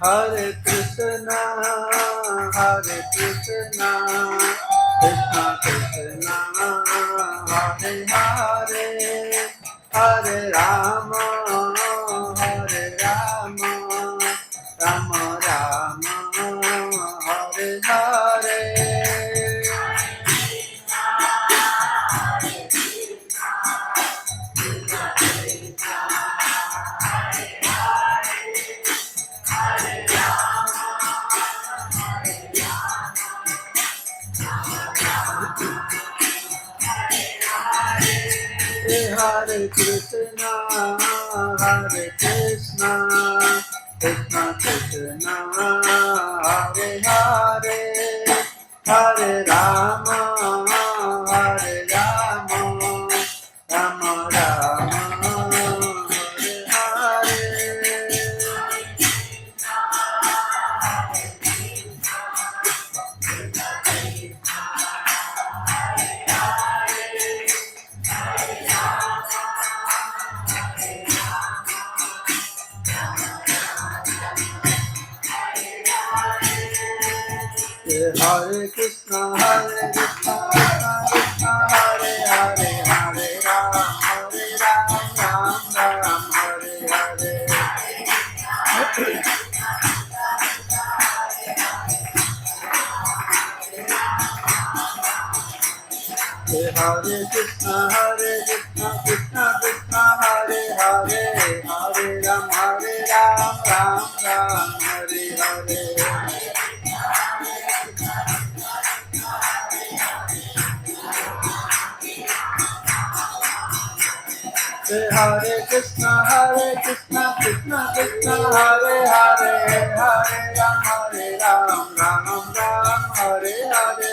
Hare Krishna, Hare Krishna, Krishna Krishna, Hare Hare, Hare Rama, Hare Rama, Rama Rama, Hare Hare. Hare Krishna, Hare Krishna, Krishna Krishna, Hare Hare, Hare Rama, Hare Rama, Rama Rama, Hare Hare Krishna, Hare Krishna, Krishna Krishna, Hare Hare, Hare Rama, Hare Rama, Ram Ram, Hare Hare. Hare Krishna, Hare Krishna, Krishna Krishna, Hare Hare, Hare Ram, Hare Ram, Ram Ram, Hare Hare. Hare Krishna, Hare Krishna, Krishna Krishna, Hare Hare, Hare Ram, Ram Ram, Hare Hare.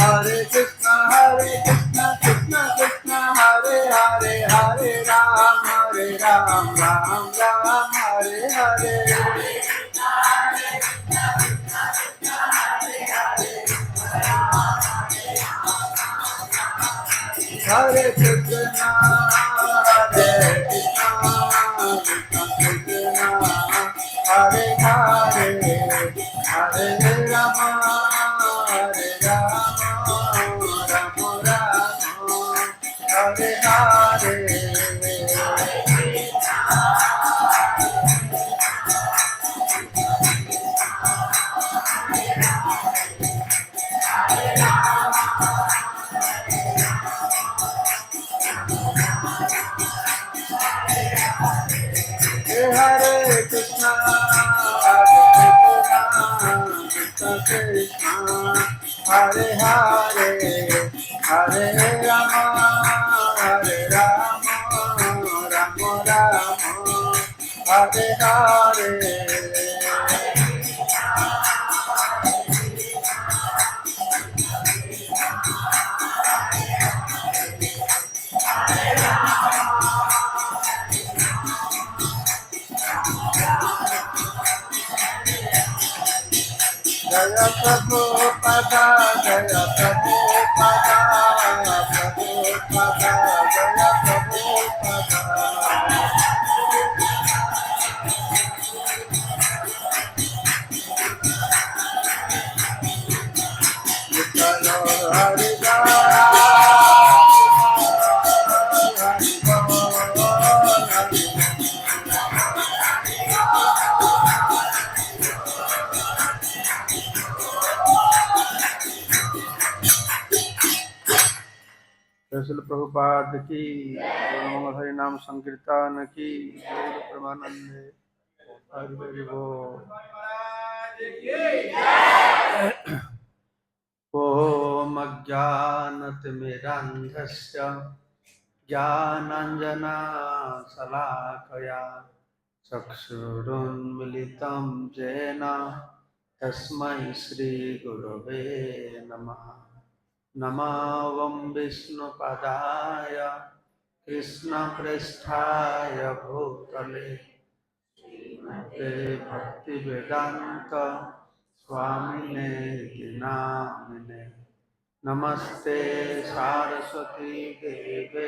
Hare Krishna, Hare Krishna, Krishna Krishna, Hare Hare, Hare Ram, Ram Ram, Hare Hare. Hare Krishna, Hare Krishna, Krishna Krishna, Hare Hare, Hare Rama, Hare Rama, Rama Rama, Hare Hare. Hare Krishna, Hare Krishna, Krishna Krishna, Hare Hare, Hare Rama, Hare Rama, Rama Rama, Hare Hare. Jaya Prabhupada, Jaya Prabhupada, Prabhupada, Jaya Prabhupada. Nittaya Hari Jaya, Hari Srila Prabhupada की, हरि नाम संकीर्तन की, गौर प्रेमानंदे, हरि हरि बोल। ओम अज्ञानतिमिरान्धस्य ज्ञानाञ्जनशलाकया चक्षुरुन्मिलितं येन तस्मै श्रीगुरवे नमः। नमो विष्णुपदाय कृष्णप्रेष्ठाय भूतले श्रीमते भक्तिवेदान्त स्वामिने नामिने। नमस्ते सारस्वती देवे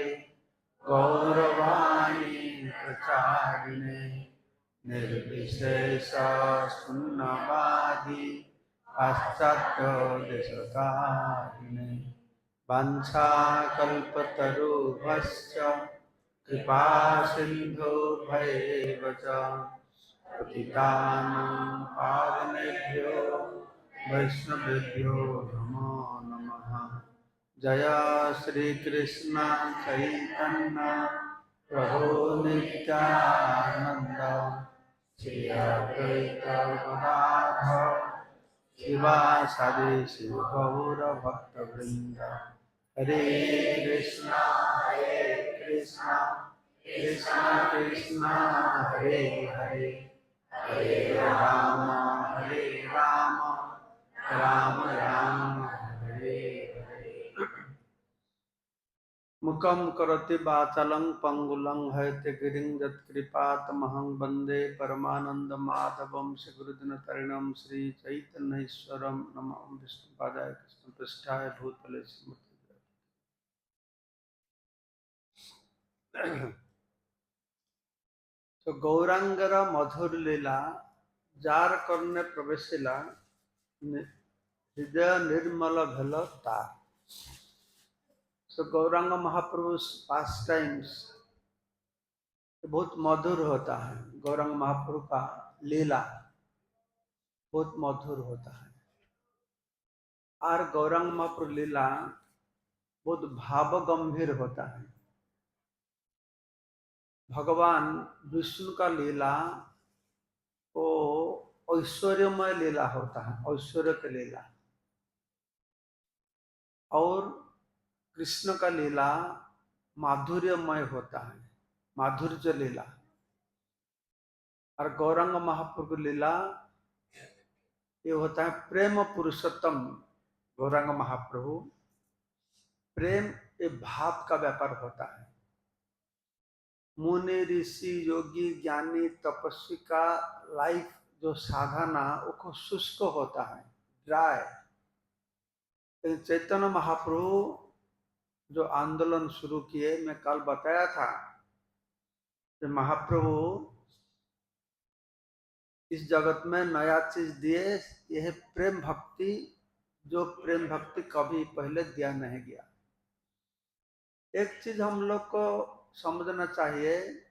गौरवाणी प्रचारिणे निर्विशेष शून्यवादी पाश्चात्य देशकारिणे वाञ्छाकल्पतरुभ्यश्च कृपा सिन्धुभ्यैव च पतितानां पावनेभ्यो वैष्णवेभ्यो नमो नमः। जय श्री कृष्ण चैतन्य प्रभु नित्यानंद श्री अद्वैत गदाधर शिवासादि शिव गौर भक्तवृंद। हरे कृष्णा कृष्णा कृष्णा हरे हरे हरे राम राम राम हरे हरे। मुखं करोति वाचालं पंगुलं हयते गिरिं यत्कृपातमहं वन्दे परमानन्दमाधवं श्रीगुरुदिनतरिणं श्रीचैतन्येश्वरं नमः विष्णुपादाय कृष्णपृष्ठाय भूतले स्मृति। तो गौरांगर मधुर लीला जार करने प्रवेशिला हृदय निर्मल भेल तार। So गौरांग महाप्रभु पास टाइम्स बहुत मधुर होता है। गौरांग महाप्रभु का लीला बहुत मधुर होता है और गौरांग महाप्रभु लीला बहुत भाव गंभीर होता है। भगवान विष्णु का लीला वो ऐश्वर्यमय लीला होता है, ऐश्वर्य का लीला, और कृष्ण का लीला माधुर्यमय होता है, माधुर्य लीला। और गौरांग महाप्रभु लीला ये होता है प्रेम पुरुषोत्तम। गौरांग महाप्रभु प्रेम ये भाव का व्यापार होता है। मुनि ऋषि योगी ज्ञानी तपस्वी का लाइफ जो साधना वो शुष्क होता है, ड्राई। लेकिन चैतन्य महाप्रभु जो आंदोलन शुरू किए, मैं कल बताया था कि महाप्रभु इस जगत में नया चीज दिए, यह प्रेम भक्ति, जो प्रेम भक्ति कभी पहले दिया नहीं गया। एक चीज हम लोग को समझना चाहिए,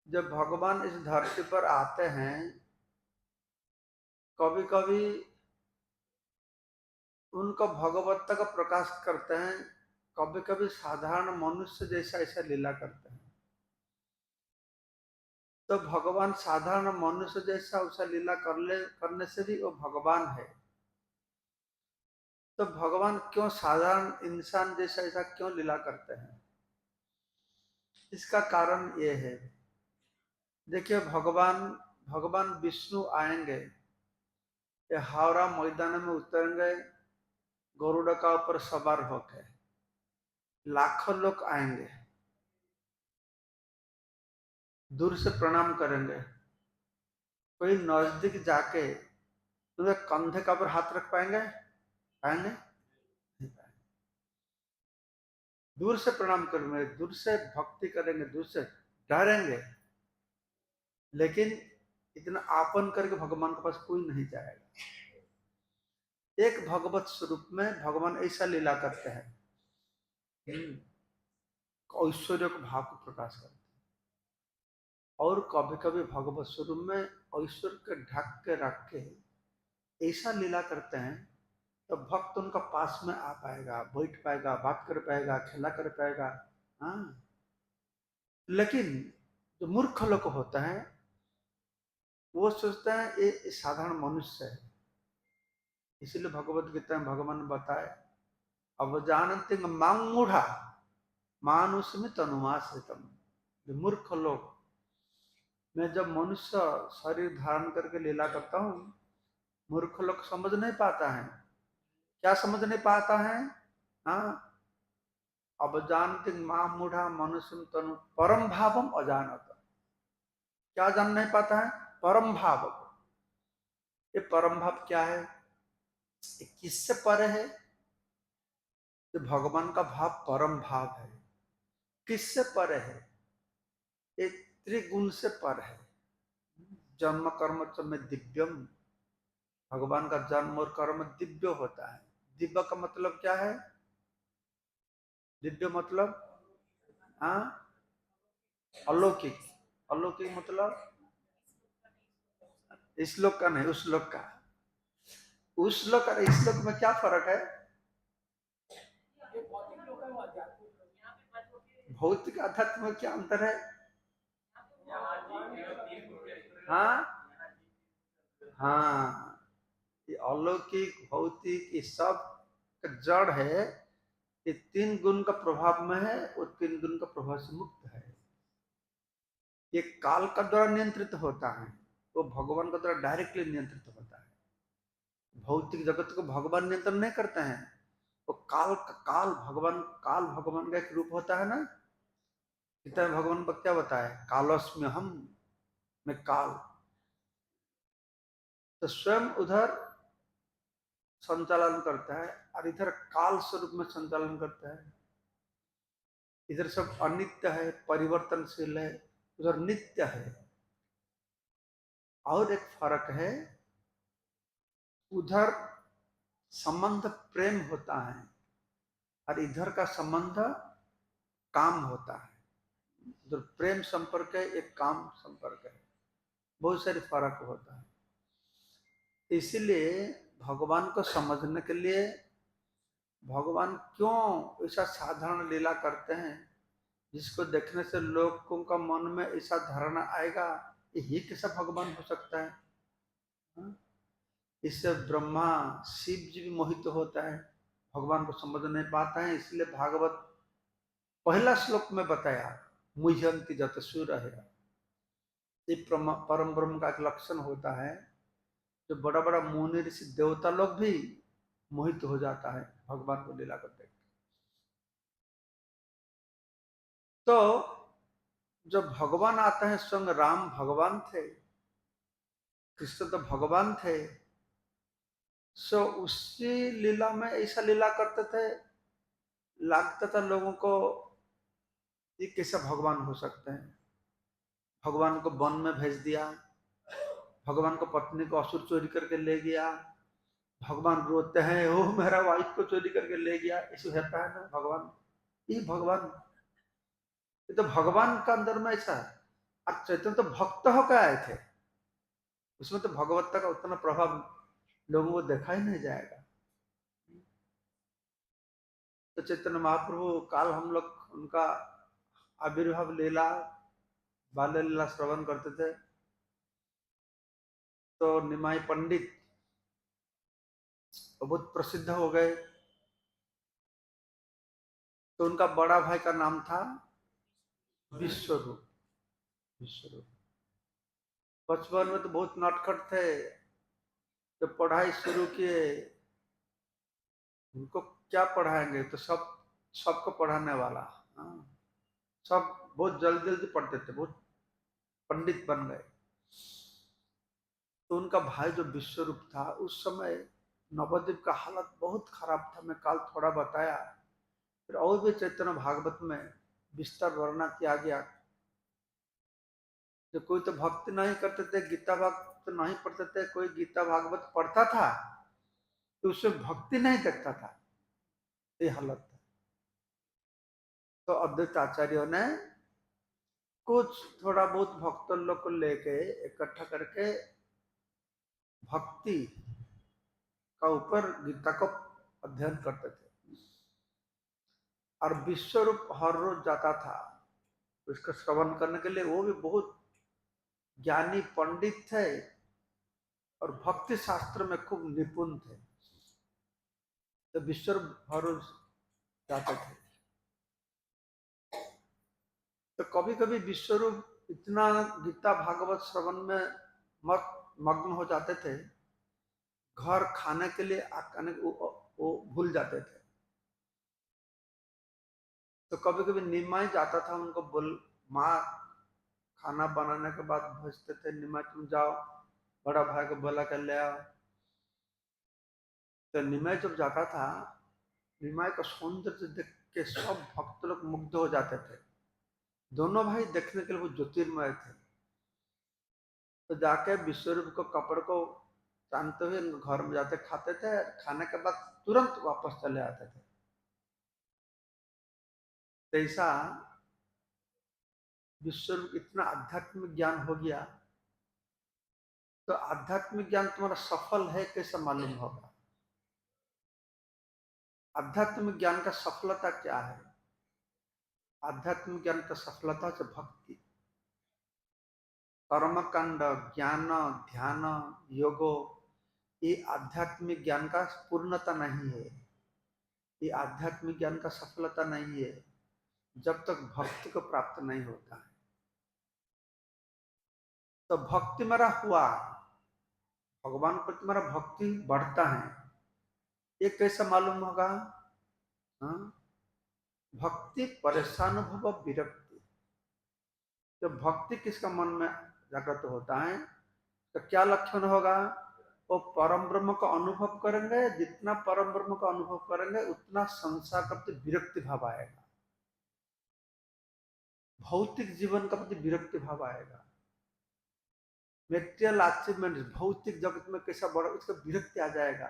जब भगवान इस धरती पर आते हैं, कभी कभी उनको भगवत्ता का प्रकाश करते हैं, कभी कभी साधारण मनुष्य जैसा ऐसा लीला करते हैं। तो भगवान साधारण मनुष्य जैसा उसे लीला करने से भी वो भगवान है। तो भगवान क्यों साधारण इंसान जैसा ऐसा क्यों लीला करते हैं? इसका कारण ये है, देखिए भगवान विष्णु आएंगे, ये हावड़ा मैदान में उतरेंगे गरुड़ का ऊपर सवार होकर, लाखों लोग आएंगे, दूर से प्रणाम करेंगे। कोई नजदीक जाके उनके कंधे का ऊपर हाथ रख पाएंगे? पाएंगे? नहीं पाएंगे। दूर से प्रणाम करेंगे, दूर से भक्ति करेंगे, दूर से डरेंगे, लेकिन इतना आपन करके भगवान के पास कोई नहीं जाएगा। एक भगवत स्वरूप में भगवान ऐसा लीला करते हैं, ऐश्वर्य को भाव को प्रकाश करते हैं। और कभी कभी भगवत स्वरूप में ऐश्वर्य के ढक के रख के ऐसा लीला करते हैं, तो भक्त उनका पास में आ पाएगा, बैठ पाएगा, बात कर पाएगा, खेला कर पाएगा। हाँ, लेकिन जो मूर्ख लोग होता है वो सोचते हैं ये साधारण मनुष्य है। इसीलिए भगवत गीता में भगवान ने बताया, अब जानते मूढ़ा मानुषमित अनुमाश्रितम। जो मूर्ख लोग, मैं जब मनुष्य शरीर धारण करके लीला करता हूँ, मूर्ख लोग समझ नहीं पाता है। क्या समझ नहीं पाता है? हाँ, अब जानते मां मूढ़ा मनुष्य तनु परम भावम अजानत। क्या जान नहीं पाता है? परम भाव। ये परम भाव क्या है? ये किससे परे है? कि भगवान का भाव परम भाव है। किससे पर है? एक त्रिगुण से पर है। जन्म कर्म च में दिव्यम, भगवान का जन्म और कर्म दिव्य होता है। दिव्य का मतलब क्या है? दिव्य मतलब हाँ, अलौकिक। अलौकिक मतलब इस श्लोक का नहीं, उस श्लोक का। उस श्लोक और इस श्लोक में क्या फर्क है? भौतिक आध्यात्म में क्या अंतर है? हाँ हाँ, ये अलौकिक भौतिक ये सब का जड़ है। ये तीन गुण का प्रभाव में है और तीन गुण का प्रभाव से मुक्त है। ये काल का द्वारा नियंत्रित होता है, वो भगवान का द्वारा डायरेक्टली नियंत्रित होता है। भौतिक जगत को भगवान नियंत्रण नहीं करते हैं, वो काल भगवान का एक रूप होता है ना। गीता में भगवान को क्या बताया? कालस्म्य हम, मैं काल। तो स्वयं उधर संचालन करता है और इधर काल स्वरूप में संचालन करता है। इधर सब अनित्य है, परिवर्तनशील है, उधर नित्य है। और एक फर्क है, उधर संबंध प्रेम होता है और इधर का संबंध काम होता है। उधर प्रेम संपर्क है, एक काम संपर्क है। बहुत सारे फर्क होता है। इसीलिए भगवान को समझने के लिए भगवान क्यों ऐसा साधारण लीला करते हैं जिसको देखने से लोगों का मन में ऐसा धारणा आएगा ये कैसा भगवान हो सकता है। हाँ? इससे ब्रह्मा शिव जी भी मोहित होता है, भगवान को समझ नहीं पाता है। इसलिए भागवत पहला श्लोक में बताया मुह्यंति जतसुर है। ये परम ब्रह्म का एक लक्षण होता है, जो बड़ा बड़ा मुनि ऋषि देवता लोग भी मोहित हो जाता है भगवान को लीला करते। तो जब भगवान आता है, स्वयं राम भगवान थे, कृष्ण तो भगवान थे, सो उसी लीला में ऐसा लीला करते थे, लगता था लोगों को ये कैसे भगवान हो सकते हैं। भगवान को वन में भेज दिया, भगवान को पत्नी को असुर चोरी करके ले गया, भगवान रोते हैं ओ मेरा वाइफ को चोरी करके ले गया, ऐसे होता है ना भगवान। ये भगवान, ये तो भगवान का अंदर में ऐसा है। और चैतन्य तो भक्त होकर आए थे, उसमें तो भगवत्ता का उतना प्रभाव लोगों को देखा ही नहीं जाएगा। तो चैतन्य महाप्रभु काल हम लोग उनका आविर्भाव लीला, बाल्य लीला श्रवण करते थे। तो निमाई पंडित बहुत प्रसिद्ध हो गए। तो उनका बड़ा भाई का नाम था विश्वरूप। विश्वरूप बचपन में तो बहुत नटखट थे। जब पढ़ाई शुरू किए, उनको क्या पढ़ाएंगे, तो सबको पढ़ाने वाला। हाँ, सब बहुत जल्दी जल्दी पढ़ते थे, बहुत पंडित बन गए। तो उनका भाई जो विश्वरूप था, उस समय नवद्वीप का हालत बहुत खराब था। मैं कल थोड़ा बताया, फिर और भी चैतन्य भागवत में विस्तार वर्णना किया गया। जो कोई तो भक्ति नहीं करते थे, गीता भागवत तो नहीं पढ़ते थे, कोई गीता भागवत पढ़ता था तो उसमें भक्ति नहीं देखता था। ये हालत था। तो अद्वैत आचार्यों ने कुछ थोड़ा बहुत भक्त लोग को लेके इकट्ठा करके भक्ति का ऊपर गीता को अध्ययन करते थे। और विश्वरूप हर रोज जाता था उसका श्रवण करने के लिए। वो भी बहुत ज्ञानी पंडित थे और भक्ति शास्त्र में खूब निपुण थे। तो विश्वरूप हर रोज जाते थे। तो कभी कभी विश्वरूप इतना गीता भागवत श्रवण में मग्न हो जाते थे, घर खाने के लिए आने वो भूल जाते थे। तो कभी कभी निमाई जाता था, उनको बोल, माँ खाना बनाने के बाद भेजते थे, निमाई तुम जाओ बड़ा भाई को बोला कर ले आओ। तो निमाई जब जाता था निमाई का सौंदर्य देख के सब भक्त लोग मुग्ध हो जाते थे। दोनों भाई देखने के लिए वो ज्योतिर्मय थे। तो जाके विश्वरूप को कपड़ को जानते हुए घर में जाते खाते थे, खाने के बाद तुरंत वापस चले आते थे। तैसा विश्वरूप इतना आध्यात्मिक ज्ञान हो गया। तो आध्यात्मिक ज्ञान तुम्हारा सफल है कैसे मालूम होगा? आध्यात्मिक ज्ञान का सफलता क्या है? आध्यात्मिक ज्ञान का सफलता से भक्ति, कर्मकांड, ज्ञान, ध्यान, योगो, ये आध्यात्मिक ज्ञान का पूर्णता नहीं है। ये आध्यात्मिक ज्ञान का सफलता नहीं है जब तक भक्ति को प्राप्त नहीं होता है। तो भक्ति मेरा हुआ, भगवान पर तुम्हारा भक्ति बढ़ता है, ये कैसे मालूम होगा? हाँ? भक्ति परेशानुभव विरक्ति। जब भक्ति किसका मन में जागृत होता है तो क्या लक्षण होगा? वो परम ब्रह्म का अनुभव करेंगे। जितना परम ब्रह्म का अनुभव करेंगे उतना संसार का प्रति विरक्ति भाव आएगा, भौतिक जीवन का प्रति विरक्ति भाव आएगा। मेटेरियल अचीवमेंट, भौतिक जगत में कैसा बड़ा, इसका विरक्ति आ जाएगा।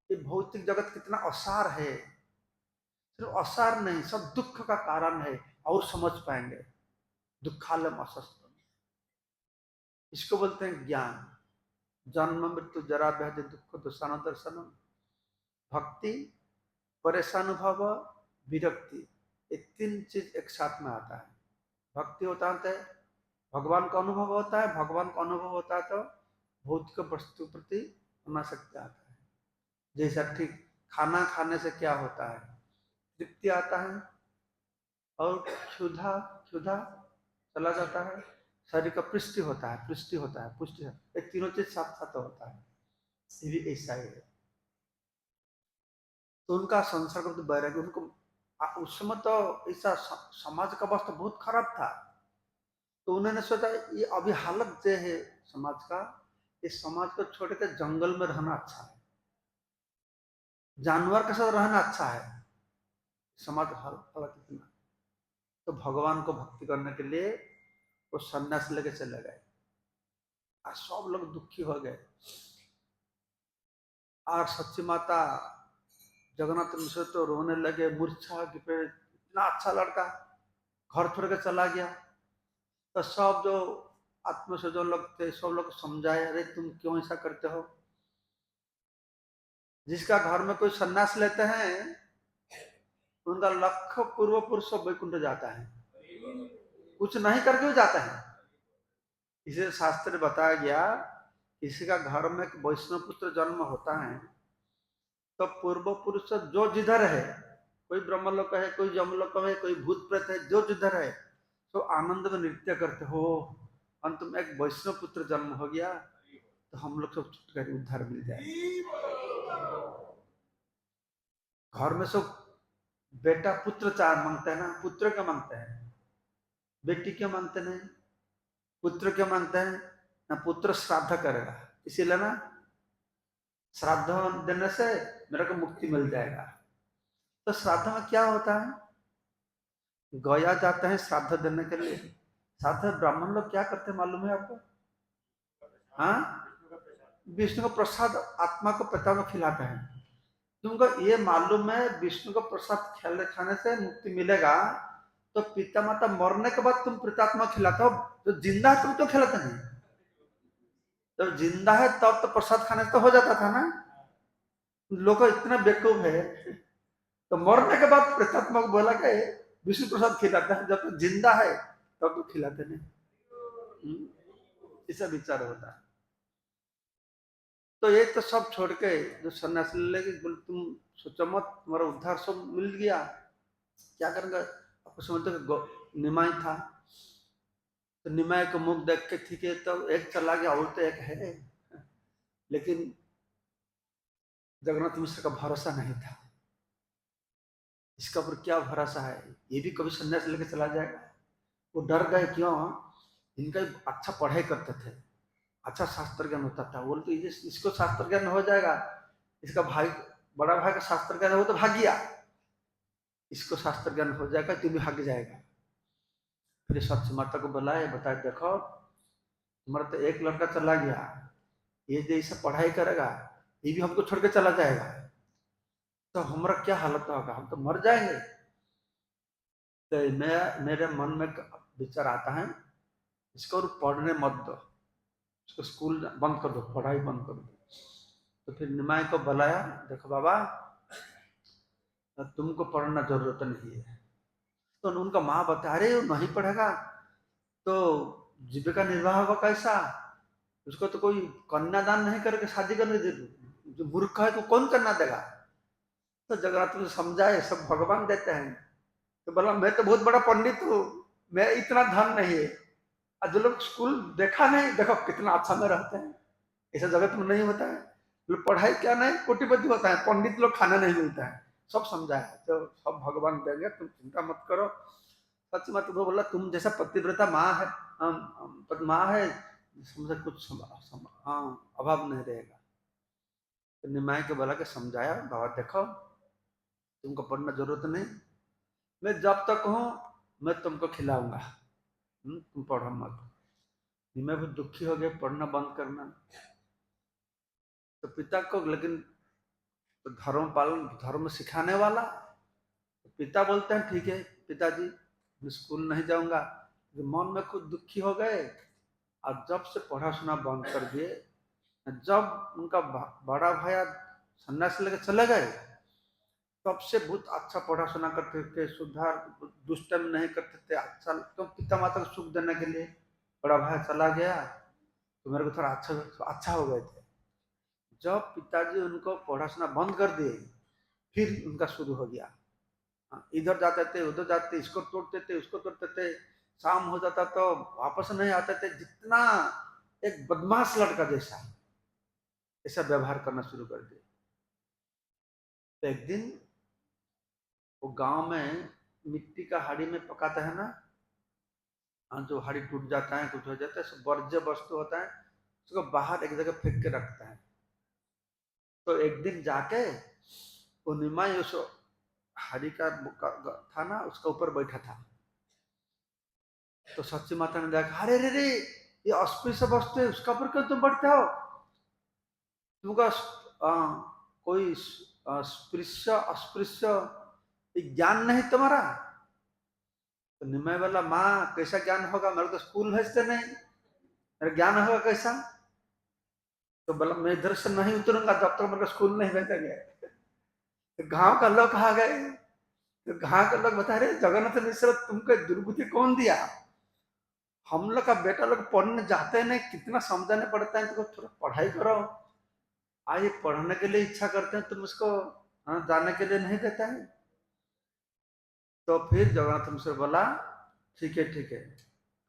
ये भौतिक जगत कितना असार है, सिर्फ असार नहीं, सब दुख का कारण है। और समझ पाएंगे दुखालम असस्तम, इसको बोलते हैं ज्ञान। जन्म मृत्यु जरा व्याधि दुख दुसान दर्शनम। भक्ति, परेशानुभव, विरक्ति, ये तीन चीज एक साथ में आता है। भक्ति होता है भगवान का अनुभव होता है, भगवान का अनुभव होता है तो भौतिक वस्तु प्रति अनासक्ति आता है। जैसा ठीक खाना खाने से क्या होता है? तृप्ति आता है और क्षुधा क्षुधा चला जाता है, शरीर का पुष्टि होता है, पुष्टि होता है, पुष्टि, ये तीनों चीज साथ साथ होता है। ये भी ऐसा ही है। तो उनका संसार का वैराग्य, उनको उस समय तो ऐसा समाज का अवस्था बहुत खराब था। तो उन्होंने सोचा ये अभी हालत जो है समाज का, इस समाज को छोड़ के जंगल में रहना अच्छा है, जानवर के साथ रहना अच्छा है। समाज हालत इतना, तो भगवान को भक्ति करने के लिए वो सन्यास लेके चले गए और सब लोग दुखी हो गए। और सच्ची माता जगन्नाथ मिश्र तो रोने लगे, मूर्छा कि पे इतना अच्छा लड़का घर छोड़ के चला गया। तो सब जो आत्मा से जो लोग थे सब लोग समझाए, अरे तुम क्यों ऐसा करते हो? जिसका घर में कोई सन्यास लेते हैं उनका लक्ष्य पूर्व पुरुष वैकुंठ जाता है, कुछ नहीं करके भी जाता है। इसे शास्त्र में बताया गया, किसी का घर में एक वैष्णव पुत्र जन्म होता है तो पूर्व पुरुष जो जिधर है, कोई ब्रह्मलोक है, कोई जमलोक है, कोई भूत प्रेत है, जो जिधर है तो आनंद में नृत्य करते हो, अंत में एक वैष्णव पुत्र जन्म हो गया तो हम लोग सब छुटकारा उद्धार मिल जाए। घर में सब बेटा पुत्र चार मांगते हैं ना, पुत्र क्या मांगते हैं, बेटी क्यों मांगते नहीं, पुत्र क्यों मांगते हैं ना? पुत्र श्राद्ध करेगा, इसीलिए ना श्राद्ध देने से मेरे को मुक्ति मिल जाएगा। तो श्राद्ध में क्या होता है? गया जाते हैं श्राद्ध देने के लिए। श्राद्ध ब्राह्मण लोग क्या करते हैं मालूम है आपको? हाँ, विष्णु का प्रसाद आत्मा को पिता को खिलाते हैं। तुमको ये मालूम है विष्णु का प्रसाद खाने से मुक्ति मिलेगा, तो पिता माता मरने के बाद तुम प्रेतात्मा खिलाते हो, तो जिंदा है तुम तो खिलाते नहीं। जब जिंदा है तब तो प्रसाद खाने से तो हो जाता था ना। लोग इतना बेवकूफ है, तो मरने के बाद प्रेतात्मा को बोला कि विष्णु प्रसाद खिलाते हैं, जब तक जिंदा है तब तो खिलाते नहीं। ऐसा विचार होता है। तो ये तो सब छोड़ के जो सन्यास ले लेगी, बोले तुम सोचो मत, तुम्हारा उद्धार सब मिल गया, क्या करेंगे? आपको समझते निमाई था, तो निमाई को मुख देख के ठीक है तो एक चला गया और तो एक है, लेकिन जगन्नाथ मिश्र का भरोसा नहीं था। इसका ऊपर क्या भरोसा है, ये भी कभी सन्यास लेके चला जाएगा। वो डर गए, क्यों? इनका अच्छा पढ़ाई करते थे, अच्छा शास्त्र ज्ञान होता था, बोलते इसको शास्त्र ज्ञान हो जाएगा, इसका भाई बड़ा भाई का शास्त्र ज्ञान है, वो तो भाग गया, इसको शास्त्र ज्ञान हो जाएगा तू भी भाग जाएगा। फिर सच माता को बुलाए, बताए देखो हमारा तो एक लड़का चला गया, ये जैसे पढ़ाई करेगा ये भी हमको छोड़ के चला जाएगा, तो हमारा क्या हालत होगा, हम तो मर जाएंगे। तो मेरे मन में विचार आता है, इसको और पढ़ने मत दो, इसको स्कूल बंद कर दो, पढ़ाई बंद कर दो। तो फिर निमाई को बुलाया, देखो बाबा तुमको पढ़ना जरूरत नहीं है। तो उनका माँ बता रहे हो नहीं पढ़ेगा तो जीविका निर्वाह होगा कैसा, उसको तो कोई कन्यादान नहीं करके शादी करने दे, जो मूर्ख है तो कौन करना देगा। तो जगन्नाथ को समझाए, सब भगवान देते हैं। तो बोला मैं तो बहुत बड़ा पंडित हूँ, मैं इतना धन नहीं है, और जो लोग स्कूल देखा नहीं, देखो कितना अच्छा में रहते हैं, ऐसा जगत में नहीं होता है। लोग पढ़ाई क्या नहीं कोटिपति होता है, पंडित लोग खाना नहीं मिलता है, सब समझाया। तो सब भगवान देंगे, तुम चिंता मत करो। सच में तुम्हें बोला तुम जैसा पतिव्रता माँ है, माँ है, समझे कुछ अभाव नहीं रहेगा। तो निमाई के बोला के समझाया, बाबा देखो तुमको पढ़ना जरूरत नहीं, मैं जब तक हूँ मैं तुमको खिलाऊंगा, तुम पढ़ो मत। निमाई भी दुखी हो गए, पढ़ना बंद करना। तो पिता को लेकिन धर्म पालन, धर्म सिखाने वाला, तो पिता बोलते हैं ठीक है पिताजी मैं स्कूल नहीं जाऊंगा। मन में खुद दुखी हो गए, और जब से पढ़ा सुना बंद कर दिए, जब उनका बड़ा भाई सन्यास लेके चले गए, तब से बहुत अच्छा पढ़ा सुना करते थे, सुधार दुष्टम नहीं करते थे, अच्छा तो पिता माता को सुख देने के लिए। बड़ा भाई चला गया तो मेरे को थोड़ा अच्छा हो गए थे। जब पिताजी उनको पढ़ा सुना बंद कर दिए, फिर उनका शुरू हो गया, इधर जाते थे उधर जाते, इसको तोड़ते थे उसको तोड़ते थे, शाम हो जाता तो वापस नहीं आते थे, जितना एक बदमाश लड़का जैसा ऐसा व्यवहार करना शुरू कर दिया। तो एक दिन वो गांव में मिट्टी का हाड़ी में पकाता है ना, जो हाड़ी टूट जाता है कुछ हो जाता है, सब वर्ज्य वस्तु होता है, उसको बाहर एक जगह फेंक के रखता है। तो एक दिन जाके वो निमाई उस हाड़ी का था ना, उसका ऊपर बैठा था। तो सच्ची माता ने देखा, अरे रे रे ये अस्पृश्य वस्तु है, उसका ऊपर क्यों तुम बैठते हो, तुमका कोई स्पृश्य अस्पृश्य ज्ञान नहीं तुम्हारा। तो निमय बोला माँ कैसा ज्ञान होगा, मेरे को स्कूल भेजते नहीं, मेरा ज्ञान होगा कैसा। तो बोला मैं इधर से नहीं उतरूंगा जब तक मेरे को स्कूल नहीं भेजेंगे। तो गांव का लोग आ गए, तो गांव के लोग बता रहे जगन्नाथ मिश्र तुमको दुर्बुद्धि कौन दिया, हम लोग का बेटा लोग पढ़ने जाते नहीं, कितना समझाने पड़ता है, तो थोड़ा पढ़ाई करो, आज पढ़ने के लिए इच्छा करते हैं तुम उसको जाने के लिए नहीं देता है। तो फिर जगन्नाथ मिश्र बोला ठीक है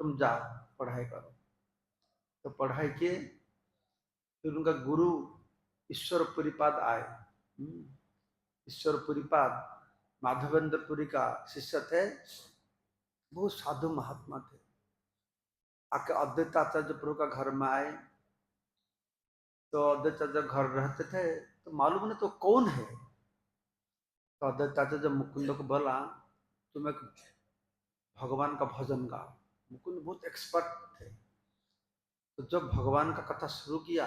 तुम जाओ पढ़ाई करो। तो पढ़ाई किए, फिर उनका गुरु ईश्वर पुरीपाद आए। ईश्वर पुरीपाद माधवेंद्रपुरी का शिष्य थे, वो साधु महात्मा थे। आके अद्वैत आचार्य प्रभु का घर में आए, तो अद्वैत आचार्य घर रहते थे, तो मालूम नहीं तो कौन है। तो अद्वैत आचार्य मुकुंद को बोला तुम एक भगवान का भजन गाओ। मुकुंद बहुत एक्सपर्ट थे, तो जब भगवान का कथा शुरू किया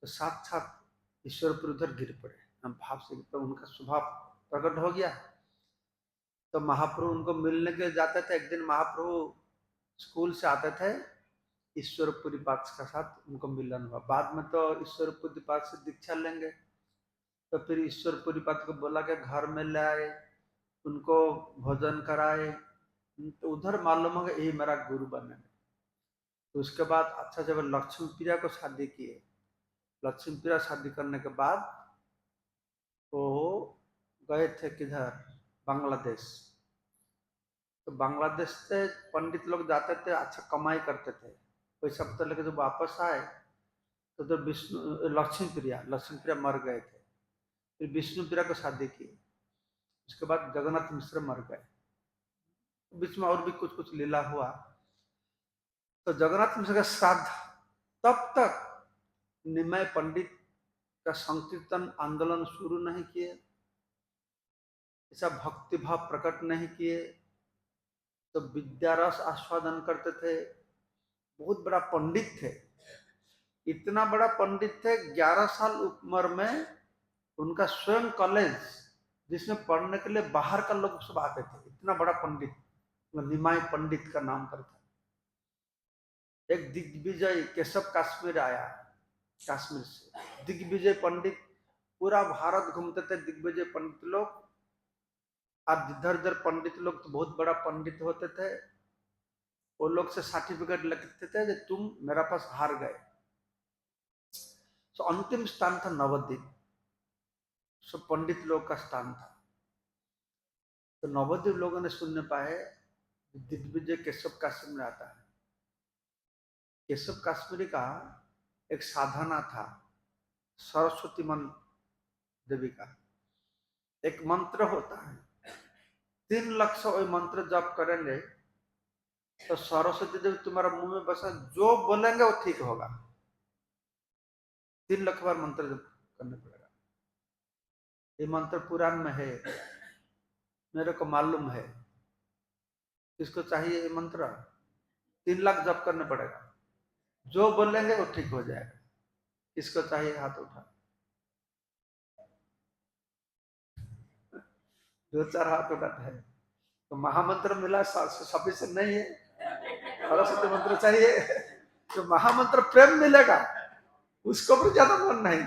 तो साक्षात ईश्वरपुर उधर गिर पड़े, हम भाव से तो उनका स्वभाव प्रकट हो गया। तो महाप्रभु उनको मिलने के जाते थे। एक दिन महाप्रभु स्कूल से आते थे, ईश्वरपुरी पाद के साथ उनको मिलन हुआ। बाद में तो ईश्वरपुरी पाद से दीक्षा लेंगे, तो फिर ईश्वरपुरी पाद को बोला कि घर में ले आए, उनको भोजन कराए, तो उधर मालूम होगा यही मेरा गुरु बने। तो उसके बाद अच्छा जब लक्ष्मी प्रिया को शादी किए, लक्ष्मी प्रिया शादी करने के बाद वो गए थे किधर, बांग्लादेश। तो बांग्लादेश से पंडित लोग जाते थे, अच्छा कमाई करते थे, पैसा पता लेके जब वापस आए तो जब विष्णु लक्ष्मी प्रिया मर गए थे, फिर विष्णु प्रिया को शादी की। उसके बाद जगन्नाथ मिश्र मर गए, बीच में और भी कुछ कुछ लीला हुआ। तो जगन्नाथ मिश्र का श्राद्ध, तब तक निमय पंडित का संकीर्तन आंदोलन शुरू नहीं किए, ऐसा भक्ति भाव प्रकट नहीं किए, तो विद्यारस आस्वादन करते थे। बहुत बड़ा पंडित थे, इतना बड़ा पंडित थे, 11 साल उम्र में उनका स्वयं कॉलेज जिसमें पढ़ने के लिए बाहर का लोग सब आते थे। इतना बड़ा पंडित, निमाई पंडित का नाम पर था। एक दिग्विजय केशव काश्मीर आया, कश्मीर से दिग्विजय पंडित, पूरा भारत घूमते थे दिग्विजय पंडित लोग। और इधर उधर पंडित लोग तो बहुत बड़ा पंडित होते थे, वो लोग से सर्टिफिकेट लिखते थे कि तुम मेरा पास हार गए। तो अंतिम स्थान था नवद्वीप, सब पंडित लोग का स्थान था। तो नवद्वीप लोगों ने सुनने पाए दिग्विजय केशव काश्मीर में आता है। केशव काश्मीरी का एक साधना था, सरस्वती देवी का एक मंत्र होता है, 3 लाख से वही मंत्र जप करेंगे तो सरस्वती देवी तुम्हारा मुंह में बसा, जो बोलेंगे वो ठीक होगा। 3 लाख बार मंत्र जप करने पड़ेगा। ये मंत्र पुराण में है, मेरे को मालूम है। किसको चाहिए ये मंत्र? 3 लाख जप करने पड़ेगा, जो बोलेंगे वो ठीक हो जाएगा। किसको चाहिए? हाथ उठा। 2-4 हाथ उठाते हैं। तो महामंत्र मिला सफिशिएंट नहीं है, सरस्वती मंत्र चाहिए। जो महामंत्र प्रेम मिलेगा उसको भी ज्यादा मन नहीं।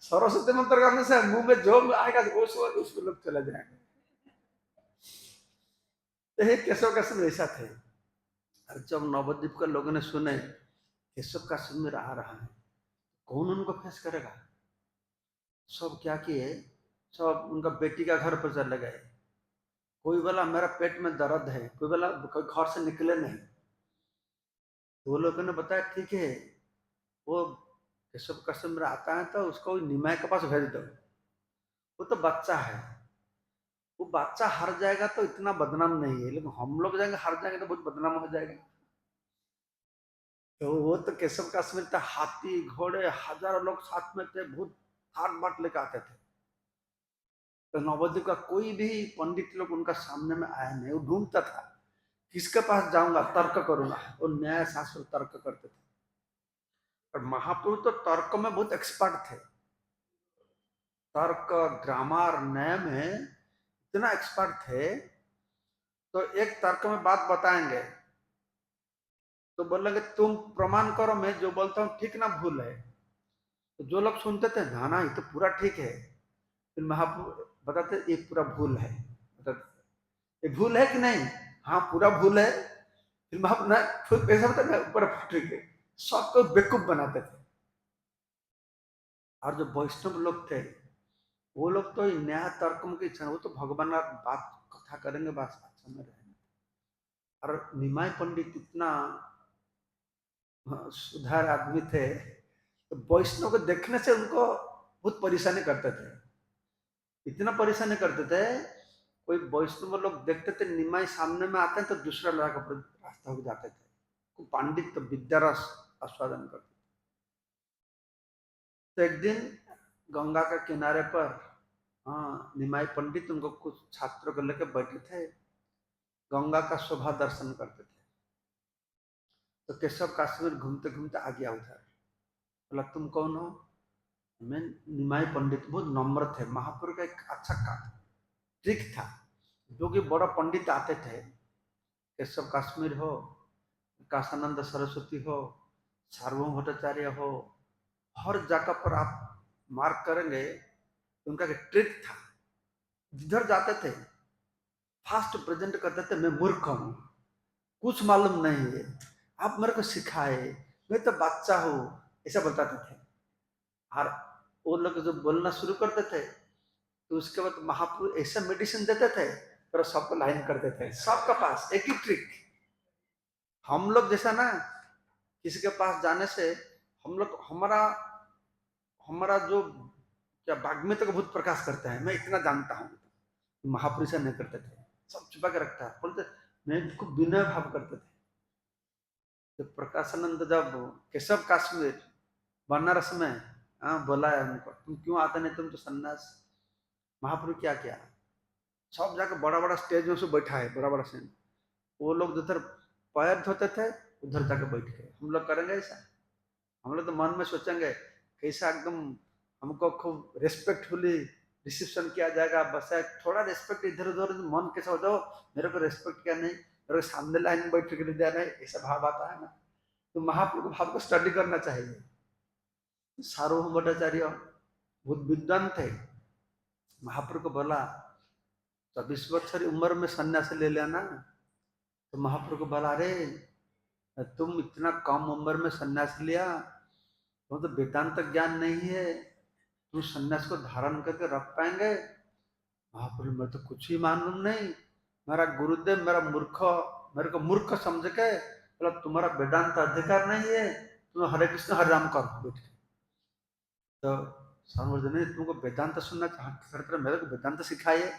सरस्वती मंत्र करने से मुंह में जो आएगा उसको लोग चले जाएंगे। तो हे केशव काश्मीर ऐसा थे। और जब नवद्वीप के लोगों ने सुने केशव काश्मीर आ रहा है, कौन उनको फेस करेगा? सब क्या किए, सब उनका बेटी का घर पर चले गए। कोई बोला मेरा पेट में दर्द है, कोई बोला कोई घर से निकले नहीं। तो वो लोगों ने बताया ठीक है, वो केशव काश्मीर आता है तो उसको निमाय के पास भेज दो, वो तो बच्चा है, वो बच्चा हार जाएगा तो इतना बदनाम नहीं है, लेकिन हम लोग जाएंगे हार जाएंगे तो बहुत बदनाम हो जाएगा। तो वो तो केशव काश्मीर था, हाथी घोड़े हजारों लोग साथ में थे, बहुत ठाट बाट लेकर आते थे। तो नवद्वीप का कोई भी पंडित लोग उनका सामने में आया नहीं। वो ढूंढता था किसके पास जाऊंगा, तर्क करूंगा। वो न्याय शास्त्र तर्क करते थे, और महाप्रभु तो तर्क में बहुत एक्सपर्ट थे। तर्क, ग्रामर, न्याय में इतना एक्सपर्ट थे। तो एक तर्क में बात बताएंगे तो बोलेंगे तुम प्रमाण करो, मैं जो बोलता हूँ ठीक ना भूल है। तो जो लोग सुनते थे ना ना ये तो पूरा ठीक है, फिर महाप्रभु बताते ये पूरा भूल है, बताते ये भूल है कि नहीं, हाँ पूरा भूल है। फिर महाप्रभु ना फिर ऐसा बताते ऊपर ठीक है, सबको बेवकूफ बनाते थे। और जो वैष्णव लोग थे वो लोग तो न्याय तर्क की इच्छा, वो तो भगवान का बात कथा करेंगे, बस अच्छा में रहेंगे। और निमाय पंडित इतना सुधार आदमी थे, तो वैष्णव को देखने से उनको बहुत परेशानी करते थे। इतना परेशानी करते थे, कोई वैष्णव लोग देखते थे निमाई सामने में आते हैं तो दूसरा रास्ता हो जाते थे। पंडित तो विद्यारस आस्वादन करते। तो एक दिन गंगा के किनारे पर, हाँ, निमाई पंडित उनको कुछ छात्रों को लेकर बैठे थे, गंगा का शोभा दर्शन करते थे। तो केशव काश्मीर घूमते घूमते आ गया उधर। बोला तुम कौन हो? मैं निमाई पंडित। बहुत नम्र थे। महापुर का एक अच्छा ट्रिक था, जो कि बड़ा पंडित आते थे, केशव काश्मीर हो, काशानंद सरस्वती हो, सार्वभौम भट्टाचार्य हो, हर जगह पर आप मार्क करेंगे उनका एक ट्रिक था। जिधर जाते थे फास्ट प्रेजेंट करते थे, मैं मूर्ख हूं, कुछ मालूम नहीं है, आप मेरे को सिखाए, मैं तो बच्चा हूं, ऐसा बताते थे। और वो लोग जब बोलना शुरू करते थे तो उसके बाद महापुरुष ऐसा मेडिसिन देते थे, फिर सबको लाइन करते थे, सबका पास एक ही ट्रिक। हम लोग जैसा ना, किसी के पास जाने से हम लोग हमारा हमारा जो क्या वाग्मिता का बहुत प्रकाश करता है, मैं इतना जानता हूँ। महापुरुष नहीं करते थे, सब छुपा के रखता है, बोलते मैं खूब विनय भाव करते थे। जब प्रकाशानंद, जब केशव काश्मीर बनारस में हाँ, बोला है उनको, तुम क्यों आते नहीं, तुम तो सन्यास। महाप्रभु क्या किया, सब जाकर बड़ा बड़ा स्टेज में से बैठा है, बड़ा बड़ा सीन। वो लोग जिधर पैर धोते थे उधर जाकर बैठ गए। हम लोग करेंगे ऐसा? हम लोग तो मन में सोचेंगे कैसा एकदम हमको खूब रिस्पेक्टफुली रिसेप्शन किया जाएगा, बस है थोड़ा रिस्पेक्ट इधर उधर मन कैसा हो जाओ, मेरे को रिस्पेक्ट क्या नहीं, मेरे को सामने लाइन में बैठ के दिया नहीं, ऐसा भाव आता है ना। तो महाप्रभु भाव को स्टडी करना चाहिए। सार्वभौम भट्टाचार्य बहुत विद्वान थे। महाप्रभु को बोला 24 वर्ष की उम्र में सन्यास ले लेना। तो महाप्रभु को बोला, अरे तुम इतना कम उम्र में सन्यास लिया, तुम तो वेदांत ज्ञान नहीं है, तुम सन्यास को धारण करके रख पाएंगे? महाप्रभु, मैं तो कुछ ही मालूम नहीं, मेरा गुरुदेव मेरे को मूर्ख समझ के बोला तुम्हारा वेदांत अधिकार नहीं है, तुम हरे कृष्ण हरे राम करो बैठ के। तो स्वामी ने तुमको वेदांत सुनना चाहते, मेरे को वेदांत सिखाइए।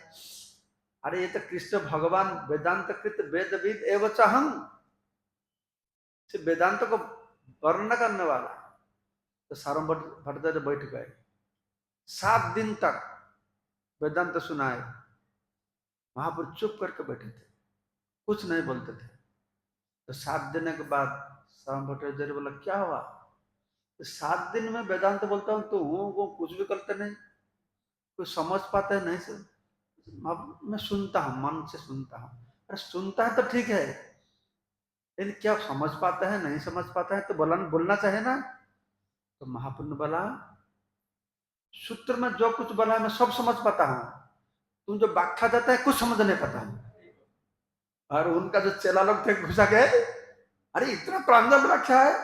अरे ये तो कृष्ण भगवान वेदांत कृत वेदविद एवं चाहम, वेदांत को वर्णन करने वाला। तो सार्वभौम भट्टाचार्य बैठ गए, 7 दिन तक वेदांत सुनाए। महापुरुष चुप करके बैठे थे, कुछ नहीं बोलते थे। तो 7 दिन के बाद सार्वभौम भट्टाचार्य बोला, क्या हुआ? तो 7 दिन में वेदांत बोलता हूँ तो वो कुछ भी करते नहीं, कुछ समझ पाते हैं नहीं सर। मैं सुनता हूँ, मन से सुनता हूँ। अरे सुनता है तो ठीक है, लेकिन क्या समझ पाता है, नहीं समझ पाता है तो बोलना चाहिए ना। तो महापुरुष ने बोला, सूत्र में जो कुछ बोला है मैं सब समझ पाता हूँ, तुम जो व्याख्या देता है कुछ समझ नहीं पाता हूँ। और उनका जो चेला लोग थे घुसा गए, अरे इतना प्रांजल व्याख्या है,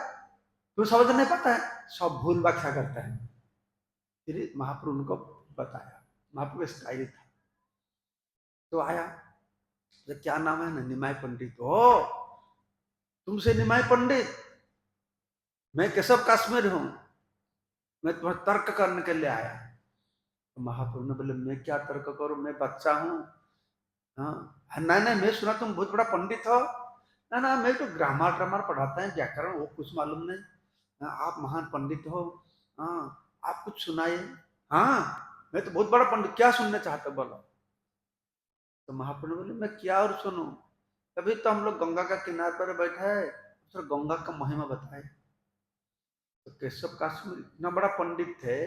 तू समझ नहीं पाता है, सब भूल व्याख्या करता है। फिर महाप्रभु उनको बताया, महाप्रभु स्टाइल था। तो आया, तो क्या नाम है ना, निमाय पंडित। हो तुमसे निमाय पंडित, मैं केशव काश्मीर हूं, मैं तुम्हें तर्क करने के लिए आया। तो महाप्रभु ने बोले, मैं क्या तर्क करूं, मैं बच्चा हूं। हाँ, नहीं नहीं, मैं सुना तुम बहुत बड़ा पंडित हो। ना ना, मैं तो ग्रामर ट्रामर पढ़ाता है, व्याकरण वो कुछ मालूम नहीं। हाँ, आप महान पंडित हो, हाँ आप कुछ सुनाइए। हाँ, मैं तो बहुत बड़ा पंडित, क्या सुनना चाहते हो बोलो। तो महाप्रभु बोले, मैं क्या और सुनूं, तभी तो हम लोग गंगा का किनारे पर बैठे हैं, तो गंगा का महिमा बताए। तो केशव काश्मीर इतना बड़ा पंडित थे,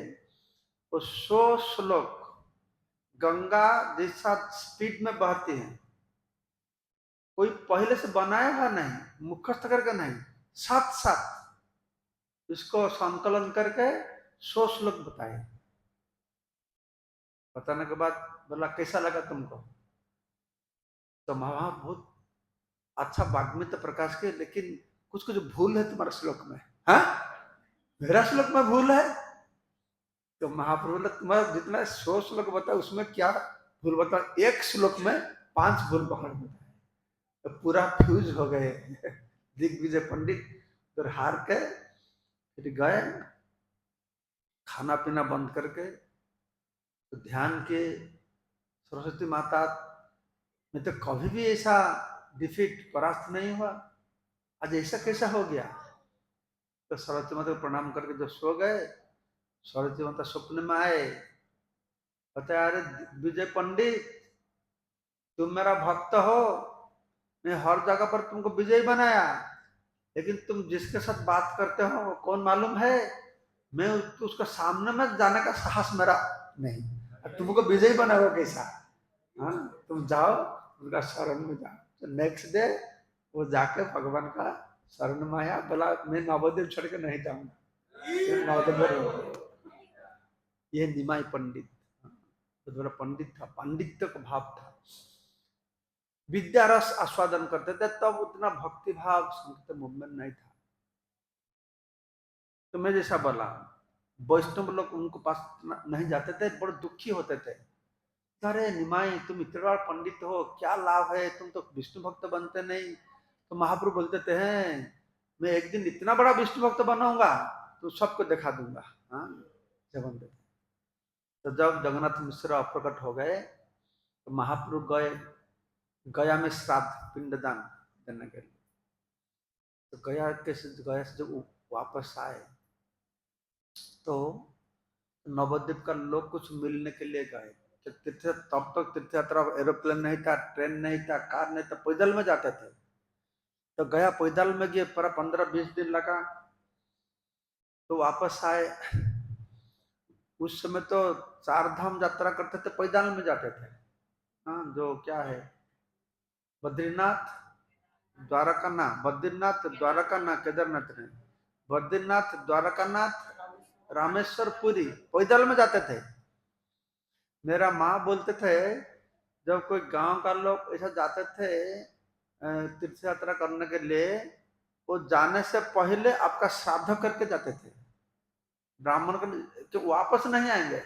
वो 100 श्लोक गंगा जैसा स्पीड में बहती है, कोई पहले से बनाया हुआ नहीं, मुखस्थ करके नहीं, साथ साथ इसको संकलन करके 100 श्लोक बताए। बताने के बाद बोला, कैसा लगा तुमको? तो वहां बहुत अच्छा वाग्मित्र प्रकाश के, लेकिन कुछ कुछ भूल है तुम्हारे श्लोक में। हाँ, मेरा श्लोक में भूल है? तो महाप्रभु ने तुम्हारा जितना 100 श्लोक बताया उसमें क्या भूल बता, एक श्लोक में 5 भूल पकड़ बताए। तो पूरा फ्यूज हो गए दिग्विजय पंडित। फिर हार के फिर गए, खाना पीना बंद करके, तो ध्यान के सरस्वती माता में तो कभी भी ऐसा डिफीट परास्त नहीं हुआ, आज ऐसा कैसा हो गया। तो सरस्वती माता को प्रणाम करके जब सो गए, सरस्वती माता स्वप्न में आए, बताया, अरे विजय पंडित तुम मेरा भक्त हो, मैं हर जगह पर तुमको विजय बनाया, लेकिन तुम जिसके साथ बात करते हो वो कौन मालूम है, मैं उसका सामने में जाने का साहस मेरा नहीं, तुमको विजय बनाओ कैसा। हाँ, तुम जाओ उनका शरण में जाओ। तो नेक्स्ट डे वो जाके भगवान का शरण में आया, बोला मैं नवोदय छोड़ के नहीं जाऊंगा, नवोदय। ये निमाय पंडित तो बड़ा पंडित था, पांडित्य का भाव था, विद्या रस आस्वादन करते थे, तब उतना भक्ति भाव संगीत मूवमेंट नहीं था। तो मैं जैसा बोला, वैष्णव लोग उनको पास नहीं जाते थे, बड़े दुखी होते थे। अरे निमाई तुम इतना बड़ा पंडित हो, क्या लाभ है, तुम तो विष्णु भक्त बनते नहीं। तो महाप्रभु बोलते थे, मैं एक दिन इतना बड़ा विष्णु भक्त बनाऊंगा तो सबको दिखा दूंगा। हाँ, जब तो जब जगन्नाथ मिश्र प्रकट हो गए तो महाप्रभु गए गया में श्राद्ध पिंडदान देने के लिए। तो गया से जब वापस आए तो नवद्वीप का लोग कुछ मिलने के लिए गए। तो तीर्थ, तब तक तीर्थ यात्रा एरोप्लेन नहीं था, ट्रेन नहीं था, कार नहीं था, पैदल में जाते थे। तो गया पैदल में गए, पूरा 15-20 दिन लगा। तो वापस आए। उस समय तो 4 धाम यात्रा करते थे, पैदल में जाते थे। हाँ, जो क्या है, बद्रीनाथ, द्वारका ना, बद्रीनाथ द्वारका ना, केदारनाथ नहीं, बद्रीनाथ, द्वारकानाथ, रामेश्वर, पुरी पैदल में जाते थे। मेरा माँ बोलते थे, जब कोई गांव का लोग ऐसा जाते थे तीर्थ यात्रा करने के लिए, वो जाने से पहले आपका श्राद्ध करके जाते थे। ब्राह्मण का तो वापस नहीं आएंगे,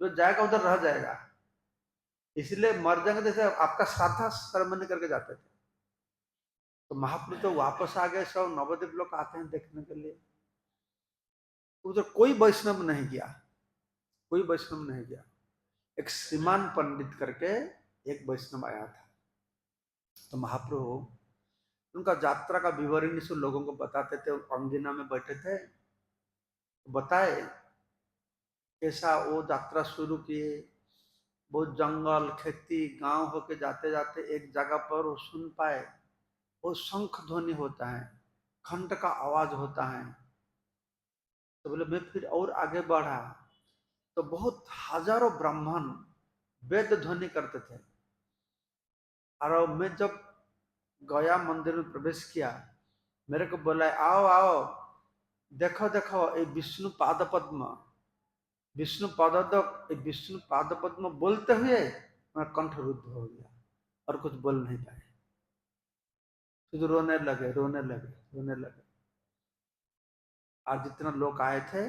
जो जाएगा उधर रह जाएगा, इसलिए मर जाएंगे जैसे आपका श्राद्ध सेरेमनी करके जाते थे। तो महाप्रभु तो वापस आ गए, सब नवद्वीप लोग आते हैं देखने के लिए। उधर कोई वैष्णव नहीं गया, कोई वैष्णव नहीं गया। एक श्रीमान पंडित करके एक वैष्णव आया था। तो महाप्रभु उनका यात्रा का विवरण सब लोगों को बताते थे। अंगिना में बैठे थे, बताए कैसा वो यात्रा शुरू किए। बहुत जंगल, खेती, गांव होके जाते जाते एक जगह पर वो सुन पाए, वो शंख ध्वनि होता है, घंट का आवाज होता है। तो बोले मैं फिर और आगे बढ़ा, तो बहुत हजारों ब्राह्मण वेद ध्वनि करते थे। और मैं जब गया मंदिर में प्रवेश किया, मेरे को बोला आओ आओ, देखो देखो ये विष्णु पाद पद्म, विष्णु विष्णु पाद पद्म बोलते हुए मेरा कंठ रुद्ध हो गया और कुछ बोल नहीं पाए। शुद्ध रोने लगे, रोने लगे, रोने लगे। और जितना लोग आए थे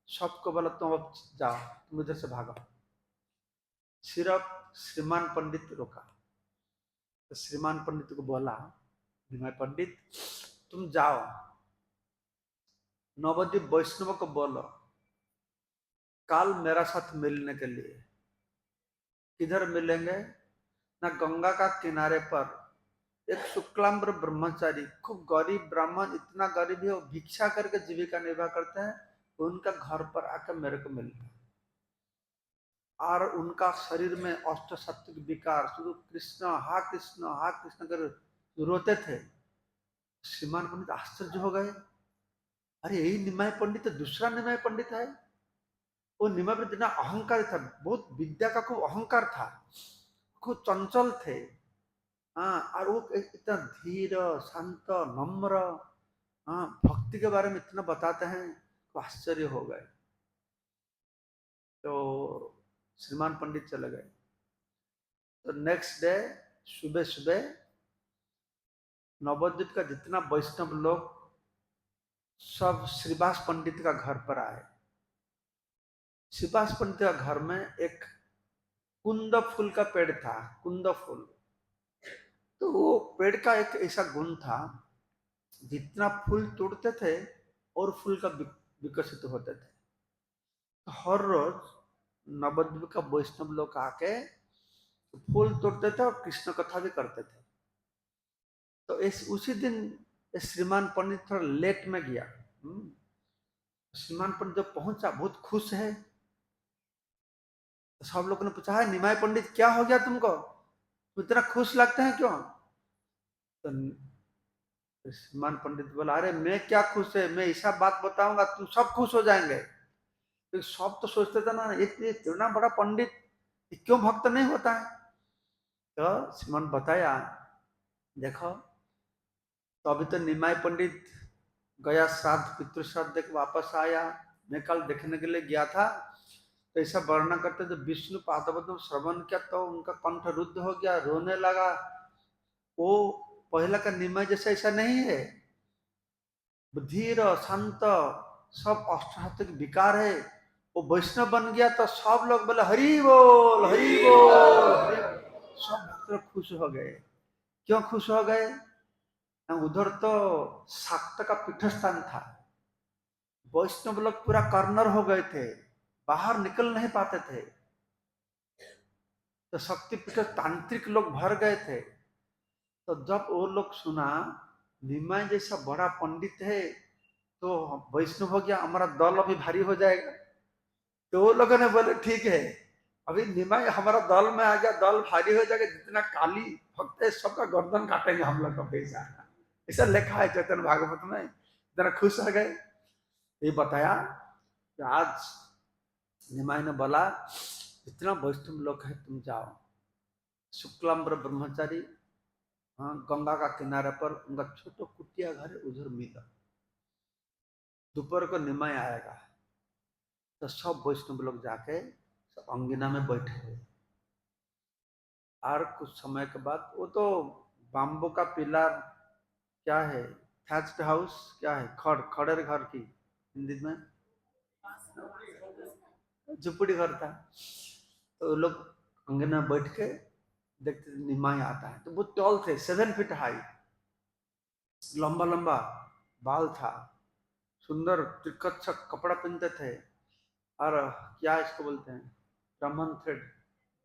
सबको बोला तुम अब जाओ, तुम इधर से भागो। सिर्फ श्रीमान पंडित रोका। तो श्रीमान पंडित को बोला, विनय पंडित तुम जाओ, नवद्वीप वैष्णव को बोलो कल मेरा साथ मिलने के लिए। किधर मिलेंगे? ना गंगा का किनारे पर एक शुक्लांबर ब्रह्मचारी, खूब गरीब ब्राह्मण, इतना गरीब है वो भिक्षा करके जीविका निर्वाह करते हैं, उनका घर पर आकर मेरे को मिलता। और उनका शरीर में अष्ट सात्विक विकार, शुद्ध कृष्ण हा कृष्ण कर रोते थे। श्रीमान पंडित आश्चर्य हो गए, अरे यही निमाय पंडित तो दूसरा निमाय पंडित है। वो निमाय पंडित इतना अहंकार था, बहुत विद्या का खूब अहंकार था, खूब चंचल थे। हाँ, और वो इतना धीर, शांत, नम्र, हाँ, भक्ति के बारे में इतना बताते हैं तो आश्चर्य हो गए। तो श्रीमान पंडित चले गए। तो नेक्स्ट डे सुबह सुबह नवद्वीप का जितना वैष्णव लोग सब श्रीवास पंडित का घर पर आए। श्रीवास पंडित का घर में एक कुंद फूल का पेड़ था, कुंद फूल। तो वो पेड़ का एक ऐसा गुण था, जितना फूल तोड़ते थे और फूल का विकसित होते थे। तो हर रोज नवद्वीप का वैष्णव लोग आके फूल तोड़ते थे और कृष्ण कथा भी करते थे। तो इस उसी दिन श्रीमान पंडित थोड़ा लेट में गया। श्रीमान पंडित जब पहुंचा बहुत खुश है। तो सब लोगों ने पूछा है निमाय पंडित क्या हो गया तुमको, तुम इतना खुश लगते हैं क्यों? तो श्रीमान पंडित बोला, अरे मैं क्या खुश है, मैं ऐसा बात बताऊंगा तुम सब खुश हो जाएंगे। तो सब तो सोचते थे ना ये इतना बड़ा पंडित क्यों भक्त नहीं होता है। तो श्रीमान बताया, देखो तो अभी तो निमाय पंडित गया श्राद्ध, पितृ श्राद्ध देख वापस आया, मैं कल देखने के लिए गया था। तो ऐसा वर्णन करते जब विष्णु पादपद्म श्रवण किया तो उनका कंठ रुद्ध हो गया, रोने लगा। वो पहला का निमाय जैसा ऐसा नहीं है, धीर शांत, सब अष्टात्विक विकार है। वो वैष्णव बन गया तो सब लोग बोले हरि बोल हरि बोल, सब भक्त खुश हो गए। क्यों खुश हो गए? उधर तो शाक्त का पीठ स्थान था, वैष्णव लोग पूरा कॉर्नर हो गए थे, बाहर निकल नहीं पाते थे। तो शक्तिपीठ तांत्रिक लोग भर गए थे। तो जब वो लोग सुना निमाय जैसा बड़ा पंडित है तो वैष्णव हो गया, हमारा दल अभी भारी हो जाएगा। तो वो लोगों ने बोले ठीक है, अभी निमाई हमारा दल में आ गया, दल भारी हो जाएगा, जितना काली भक्त है सबका गर्दन काटेंगे हम लोग का पैसा। ऐसा लिखा है चैतन्य भागवत में। इतना खुश हो गए। ये बताया कि आज निमाई ने बोला इतना वैष्णव लोग है, तुम जाओ शुक्लाम्बर ब्रह्मचारी, हाँ, गंगा का किनारे पर उनका छोटा कुटिया घर है, उधर मिला। दोपहर को निमाई आएगा। तो सब वैष्णव लोग जाके सब अंगिना में बैठे हुए। और कुछ समय के बाद वो तो बाम्बू का पिलर, क्या है, थैच्ड हाउस, क्या है, खड़े घर की हिंदी में झुपड़ी घर था। तो लोग अंगना बैठ के देखते थे निमाई आता है। तो वो टॉल थे, 7 फीट हाई, लंबा लंबा बाल था, सुंदर चिकच्छक कपड़ा पहनते थे, और क्या इसको बोलते हैं, ब्राह्मण थ्रेड,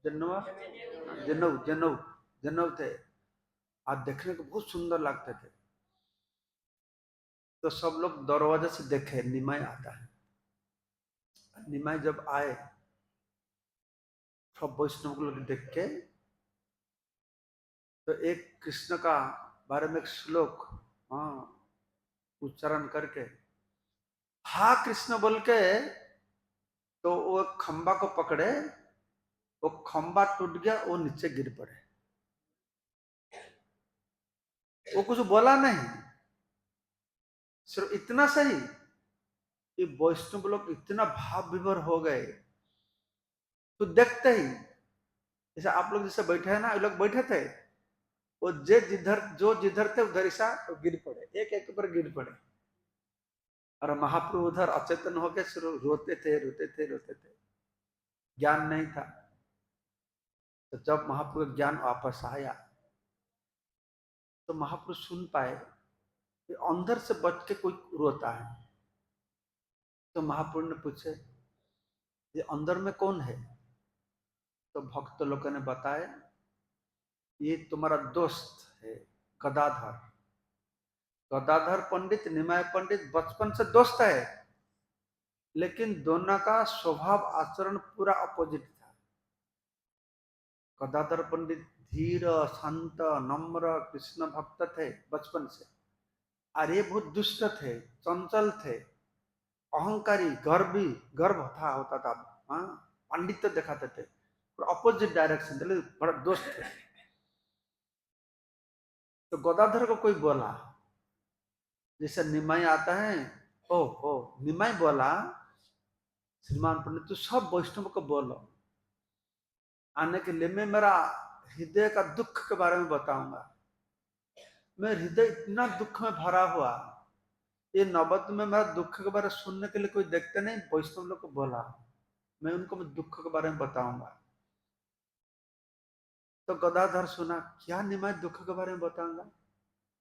जन्नवा, जन्नव जन्नव जन्नव थे। आज देखने को बहुत सुंदर लगते थे। तो सब लोग दरवाजे से देखे निमाई आता है। निमाई जब आए, सब वैष्णव को लोग देख के, तो एक कृष्ण का बारे में एक श्लोक, हाँ, उच्चारण करके हा कृष्ण बोल के, तो वो खंबा को पकड़े, वो खंबा टूट गया, वो नीचे गिर पड़े। वो कुछ बोला नहीं, सिर्फ इतना सही कि वैष्णव लोग इतना भाव विभोर हो गए। तो देखते ही, जैसे आप लोग जैसे बैठे हैं ना, ये लोग बैठे थे, वो जो जिधर थे उधर ऐसा तो गिर पड़े, एक एक पर गिर पड़े। और महाप्रभु उधर अचेतन होकर सिर्फ रोते थे रोते थे रोते थे। ज्ञान नहीं था। तो जब महाप्रभु का ज्ञान वापस आया, तो महाप्रभु सुन पाए कि अंदर से बच के कोई रोता है। तो महाप्रभु ने पूछे ये अंदर में कौन है? तो भक्त लोगों ने बताया ये तुम्हारा दोस्त है गदाधर। गदाधर पंडित निमाय पंडित बचपन से दोस्त है, लेकिन दोनों का स्वभाव आचरण पूरा अपोजिट था। गदाधर पंडित धीर, शांत, नम्र, कृष्ण भक्त थे बचपन से। और ये बहुत दुष्ट थे, चंचल थे, अहंकारी, गर्व था होता था। हाँ, पंडित तो दिखाते थे, अपोजिट डायरेक्शन थे, लेकिन बड़ा दोस्त थे। तो गदाधर को कोई बोला, जैसे निमाई आता है, ओ निमाई बोला श्रीमान पंडित तू सब वैष्णव को बोलो आने के लिए, मैं मेरा हृदय का दुख के बारे में बताऊंगा। मैं हृदय इतना दुख में भरा हुआ, ये नौबत में मेरा दुख के बारे में सुनने के लिए कोई देखते नहीं, वैष्णव लोग को बोला मैं उनको मैं दुख के बारे में बताऊंगा। तो गदाधर सुना, क्या निमाई दुख के बारे में बताऊंगा?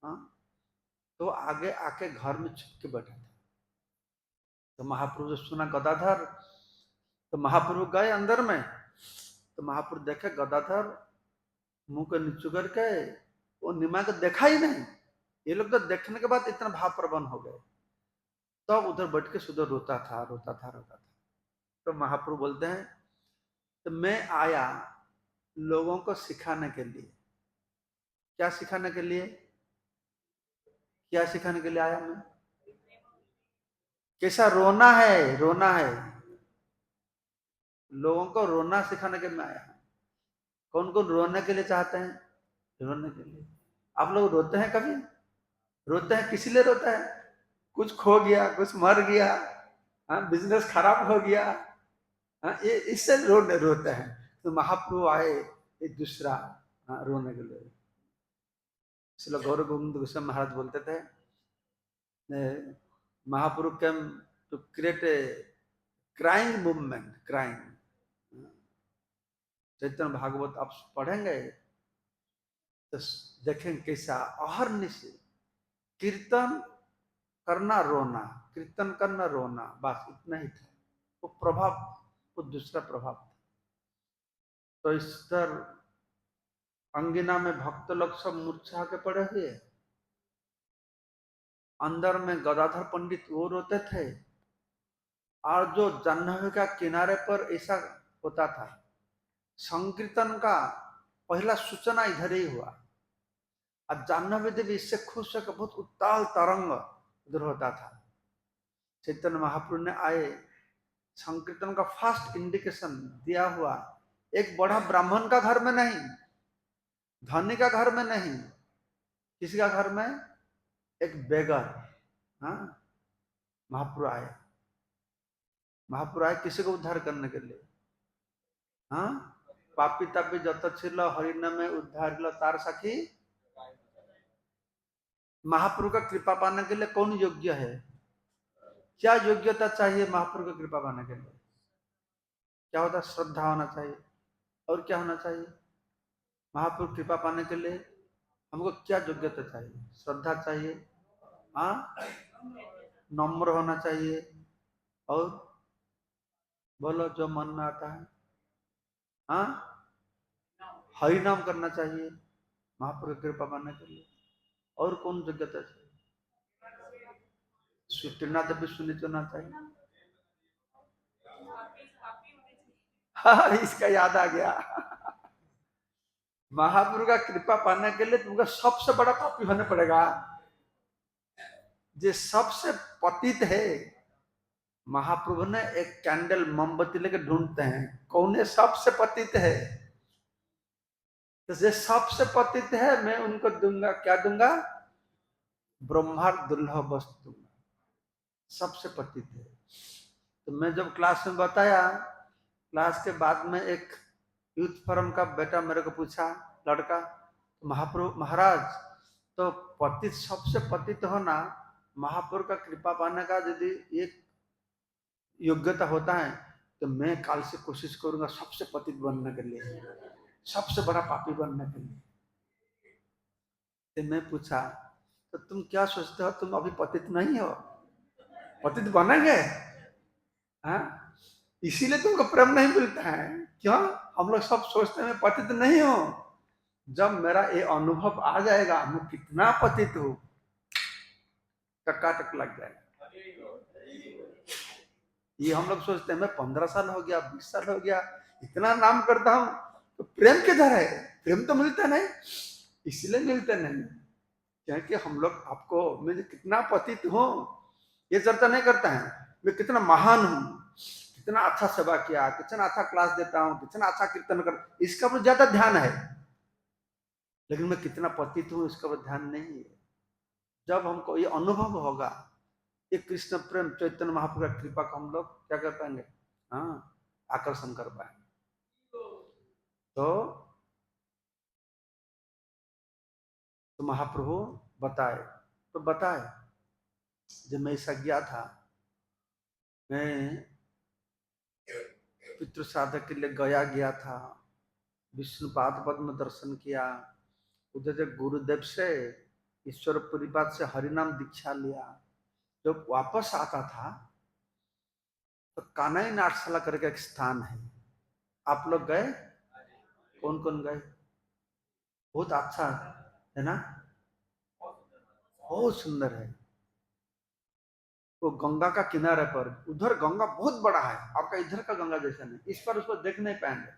हाँ, तो आगे आके घर में छुप के बैठा था। तो महाप्रभु जो सुना गदाधर, तो महाप्रभु गए अंदर में। तो महाप्रभु देखे गदाधर मुंह को नीचू करके, वो निमाई को देखा ही नहीं। ये लोग तो देखने के बाद इतना भाव प्रबन हो गए। तब उधर बैठ के सुधर रोता था रोता था रोता था। तो महाप्रभु बोलते हैं तो मैं आया लोगों को सिखाने के लिए। क्या सिखाने के लिए? क्या सिखाने के लिए आया मैं? कैसा रोना है, रोना है। लोगों को रोना सिखाने के लिए मैं आया। कौन कौन रोने के लिए चाहते हैं? रोने के लिए। आप लोग रोते हैं कभी? रोते हैं किसी लिए रोते हैं? कुछ खो गया, कुछ मर गया, हाँ, बिजनेस खराब हो गया, हाँ, ये इससे रोते हैं। तो महाप्रभु आए एक दूसरा, हाँ, रोने के लिए। इसलिए गौरव गोविंद गोस्वामी महाराज बोलते थे Mahaprabhu came to create a crying movement, crying. Chaitanya Bhagavat आप पढ़ेंगे तो देखेंगे कैसा अहर्निश कीर्तन करना रोना, कीर्तन करना रोना, बस इतना ही था। वो प्रभाव, वो दूसरा प्रभाव था। तो इस तरह अंगिना में भक्त लोग सब मूर्छा के पड़े हुए, अंदर में गदाधर पंडित वो रोते थे। और जो जाह्नवी का किनारे पर ऐसा होता था, संकीर्तन का पहला सूचना इधर ही हुआ। और जाह्नवी देवी इससे खुश होकर बहुत उत्ताल तरंग उधर होता था। चैतन्य महाप्रभु ने आए, संकीर्तन का फर्स्ट इंडिकेशन दिया हुआ, एक बड़ा ब्राह्मण का घर में नहीं, धनी का घर में नहीं, किसी का घर में, एक बेगर। हाँ, महाप्रभु आए, महाप्रभु आए किसी को उद्धार करने के लिए। हाँ, पापी तापी जत छिल हरिनाम में उद्धार लो तार साखी। महाप्रभु का कृपा पाने के लिए कौन योग्य है? क्या योग्यता चाहिए महाप्रभु की कृपा पाने के लिए? क्या होता? श्रद्धा होना चाहिए। और क्या होना चाहिए? महाप्रभु कृपा पाने के लिए हमको क्या योग्यता चाहिए? श्रद्धा चाहिए, हाँ, नम्र होना चाहिए, और बोलो जो मन में आता है, हाँ, हरि नाम करना चाहिए महाप्रभु की कृपा पाने के लिए। और कौन योग्यता चाहिए? सुनना तो भी सुनित होना चाहिए। हाँ, इसका याद आ गया। महाप्रभु का कृपा पाने के लिए तुमको सबसे बड़ा पापी होने पड़ेगा। जो सबसे पतित है, महाप्रभु ने एक कैंडल मोमबत्ती लेकर ढूंढते हैं, कौन है सबसे पतित है? तो जो सबसे पतित है मैं उनको दूंगा, क्या दूंगा? ब्रह्मांड दुर्लभ वस्तु दूंगा, सबसे पतित है। तो मैं जब क्लास में बताया, क्लास के बाद में एक यूथ फोरम का बेटा मेरे को पूछा, लड़का, महाप्रभु महाराज, तो पतित सबसे पतित होना, महाप्रभु का कृपा पाने का यदि एक योग्यता होता है, तो मैं काल से कोशिश करूंगा सबसे पतित बनने के लिए, सबसे बड़ा पापी बनने के लिए। तो मैं पूछा, तो तुम क्या सोचते हो, तुम अभी पतित नहीं हो? पतित बनेंगे? हाँ, इसीलिए तुमको प्रेम नहीं मिलता है। क्यों? हम लोग सब सोचते हैं मैं पतित नहीं हूं। जब मेरा ये अनुभव आ जाएगा मैं कितना पतित हूं, टकाटक लग जाएगा। ये हम लोग सोचते हैं मैं 15 साल हो गया, 20 साल हो गया, इतना नाम करता हूं, तो प्रेम किधर है? प्रेम तो मिलता नहीं। इसलिए मिलता नहीं क्योंकि हम लोग आपको, मैं कितना पतित हूं ये चर्चा नहीं करता है। मैं कितना महान हूं, कितना अच्छा सेवा किया, कितना अच्छा क्लास देता हूं, कितना अच्छा कीर्तन कर, इसका पर ज्यादा ध्यान है। लेकिन मैं कितना पतित हूं इसका पर ध्यान नहीं है। जब हमको ये अनुभव होगा, ये कृष्ण प्रेम चैतन्य महाप्रभु की कृपा को हम लोग क्या कर पाएंगे? हाँ, आकर्षण कर पाएंगे। तो महाप्रभु बताए, तो बताए, जब मैं ऐसा गया था, मैं पितृ साधक के लिए गया था, विष्णुपाद पद्म दर्शन किया, उधर से गुरुदेव से ईश्वर परिपाद से हरिनाम दीक्षा लिया। जब वापस आता था तो कानाई नाटशाला करके एक स्थान है, आप लोग गए? कौन कौन गए? बहुत अच्छा है ना, बहुत सुंदर है। वो गंगा का किनारे पर, उधर गंगा बहुत बड़ा है, आपका इधर का गंगा जैसा नहीं, इस पर उसको देख नहीं पाएंगे।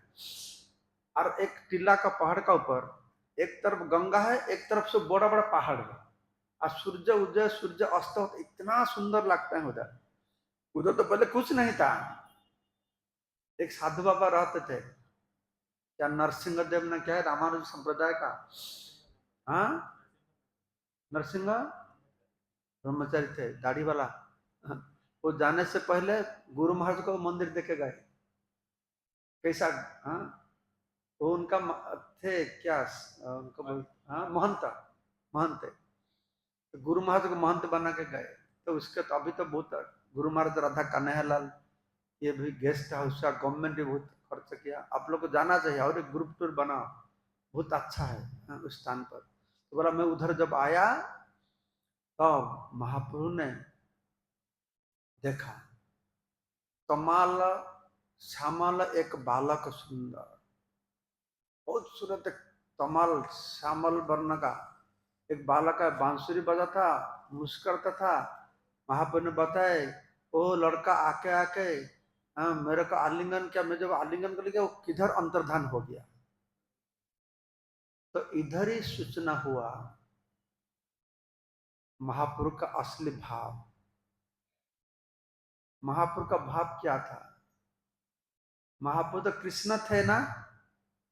और एक टीला का पहाड़ का ऊपर एक तरफ गंगा है, एक तरफ से बड़ा बड़ा पहाड़ है, और सूर्य उदय सूर्य अस्त होता, इतना सुंदर लगता है उधर। उधर तो पहले कुछ नहीं था, एक साधु बाबा रहते थे, क्या नरसिंह देव ने, क्या है, रामानुज संप्रदाय का, हाँ, नरसिंह ब्रह्मचारी थे, दाढ़ी वाला। वो जाने से पहले गुरु महाराज को मंदिर देखे गए, कैसा, हाँ, वो उनका थे क्या, उनको बोल, हाँ, महंत, महंत, तो गुरु महाराज को महंत बना के गए। तो उसके तो अभी तो बहुत, गुरु महाराज राधा कन्हैयालाल, ये भी गेस्ट हाउस का गवर्नमेंट भी बहुत खर्च किया, आप लोग को जाना चाहिए, और एक ग्रुप टूर बना, बहुत अच्छा है, हाँ, उस स्थान पर। तो बोला मैं उधर जब आया तो महाप्रभु ने देखा, कमाल श्यामल एक बालक सुंदर, बहुत सूरत, कमाल श्यामल वर्ण का एक बालक है, बांसुरी बजाता, मुस्कराता था। महाप्रभु ने बताए वो लड़का आके आके मेरे को आलिंगन किया, मैं जब आलिंगन कर लिया वो किधर अंतर्धान हो गया। तो इधर ही सूचना हुआ महाप्रभु का असली भाव। महाप्रभु का भाव क्या था? महाप्रभु तो कृष्ण थे ना,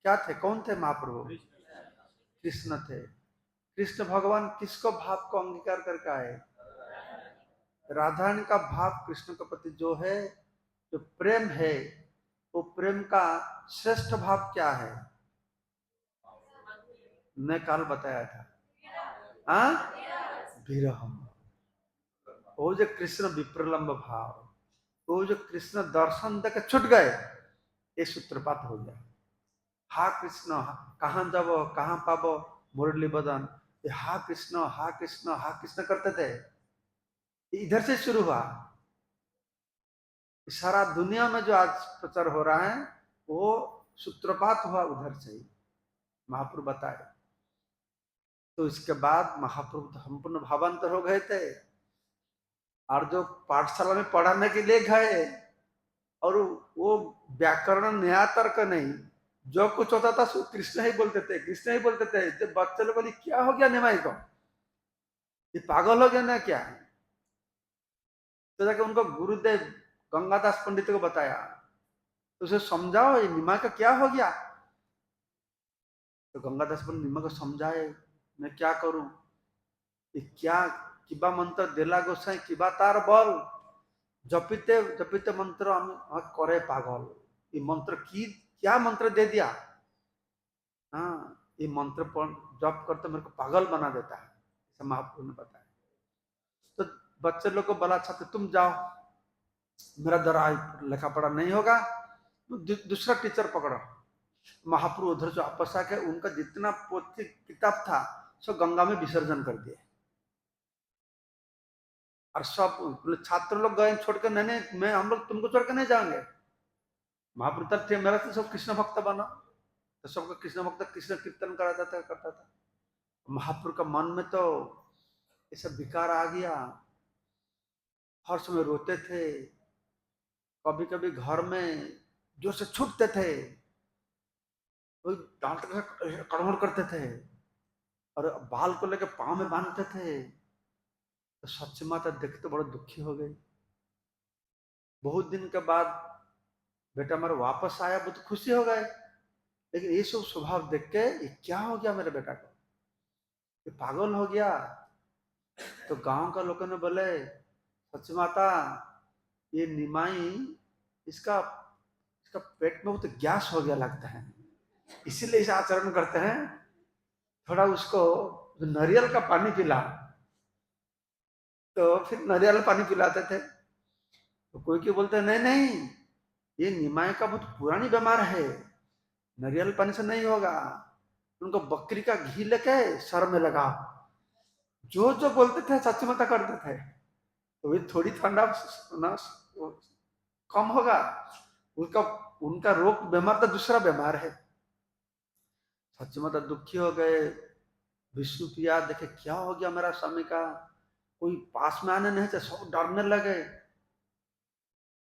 क्या थे, कौन थे महाप्रभु? कृष्ण थे। कृष्ण भगवान किसको भाव को अंगीकार करके आए? राधारानी का भाव कृष्ण के प्रति जो है, जो प्रेम है, वो प्रेम का श्रेष्ठ भाव क्या है? मैं कल बताया था, हाँ, विरहम। वो जो कृष्ण विप्रलंब भाव, वो जो कृष्ण दर्शन देकर छूट गए, ये सूत्रपात हो गया। हा कृष्ण कहाँ जाबो, कहाँ पाबो मुरली बदन, ये हा कृष्ण हा कृष्ण हा कृष्ण करते थे। इधर से शुरू हुआ। सारा दुनिया में जो आज प्रचार हो रहा है वो सूत्रपात हुआ उधर से ही, महाप्रभु बताए। तो इसके बाद महाप्रभु संपूर्ण भावांतर हो गए थे, और जो पाठशाला में पढ़ाने के लिए गए, और वो व्याकरण न्याय तर्क नहीं, जो कुछ होता था कृष्ण ही बोलते थे, कृष्ण ही बोलते थे। जब बच्चे लोग बोले क्या हो गया निमाई को, ये पागल हो गया ना क्या? तो जाके उनको गुरुदेव गंगादास पंडित को बताया, तो उसे समझाओ ये निमाई का क्या हो गया। तो गंगादास पंडित निमा को समझाए, मैं क्या करूं, ये क्या किबा मंत्र देला गोसाई किबा तार बल, जपिते जपिते मंत्र करे पागल। ये मंत्र की क्या मंत्र दे दिया, हाँ, ये मंत्र जप करते मेरे को पागल बना देता है, ऐसा महाप्रभु ने बताया। तो बच्चे लोग को बोला, अच्छा तुम जाओ, मेरा द्वारा लिखा पढ़ा नहीं होगा, दूसरा टीचर पकड़ो। महाप्रभु उधर जो वापस आके उनका जितना पोथी किताब था सब गंगा में विसर्जन कर दिए। और सब छात्र लोग गए छोड़ के, नहीं नहीं मैं, हम लोग तुमको छोड़ के नहीं जाएंगे। महाप्रभु थे, मेरा तो सब कृष्ण भक्त बना, तो सबका कृष्ण भक्त कृष्ण कीर्तन कराता था, करता था। महाप्रभु का मन में तो ऐसा विकार आ गया, हर समय रोते थे, कभी कभी घर में जोर से छूटते थे, कोई डांटते थे, कड़मड़ करते थे, और बाल को लेकर पांव में बांधते थे। तो सच्ची माता देखते बड़े दुखी हो गई। बहुत दिन के बाद बेटा मेरा वापस आया, बहुत खुशी हो गए, लेकिन ये सब स्वभाव देख के ये क्या हो गया मेरे बेटा को, ये पागल हो गया। तो गांव का लोगों ने बोले, सच्ची माता ये निमाई, इसका इसका पेट में बहुत गैस हो गया लगता है, इसीलिए इसे आचरण करते हैं, थोड़ा उसको नारियल का पानी पिला। तो फिर नारियल पानी पिलाते थे। तो कोई के बोलते नहीं नहीं, ये निमाई का बहुत पुरानी बीमार है, नारियल पानी से नहीं होगा, उनको बकरी का घी लेके सर में लगाओ। जो जो बोलते थे सच्ची माता करते थे। तो ये थोड़ी ठंडा ना कम होगा, उनका उनका रोग बीमार तो दूसरा बीमार है। सच्ची माता दुखी हो गए, विष्णु प्रिया देखे क्या हो गया मेरा स्वामी का, कोई पास में आने नहीं थे, सब डरने लगे।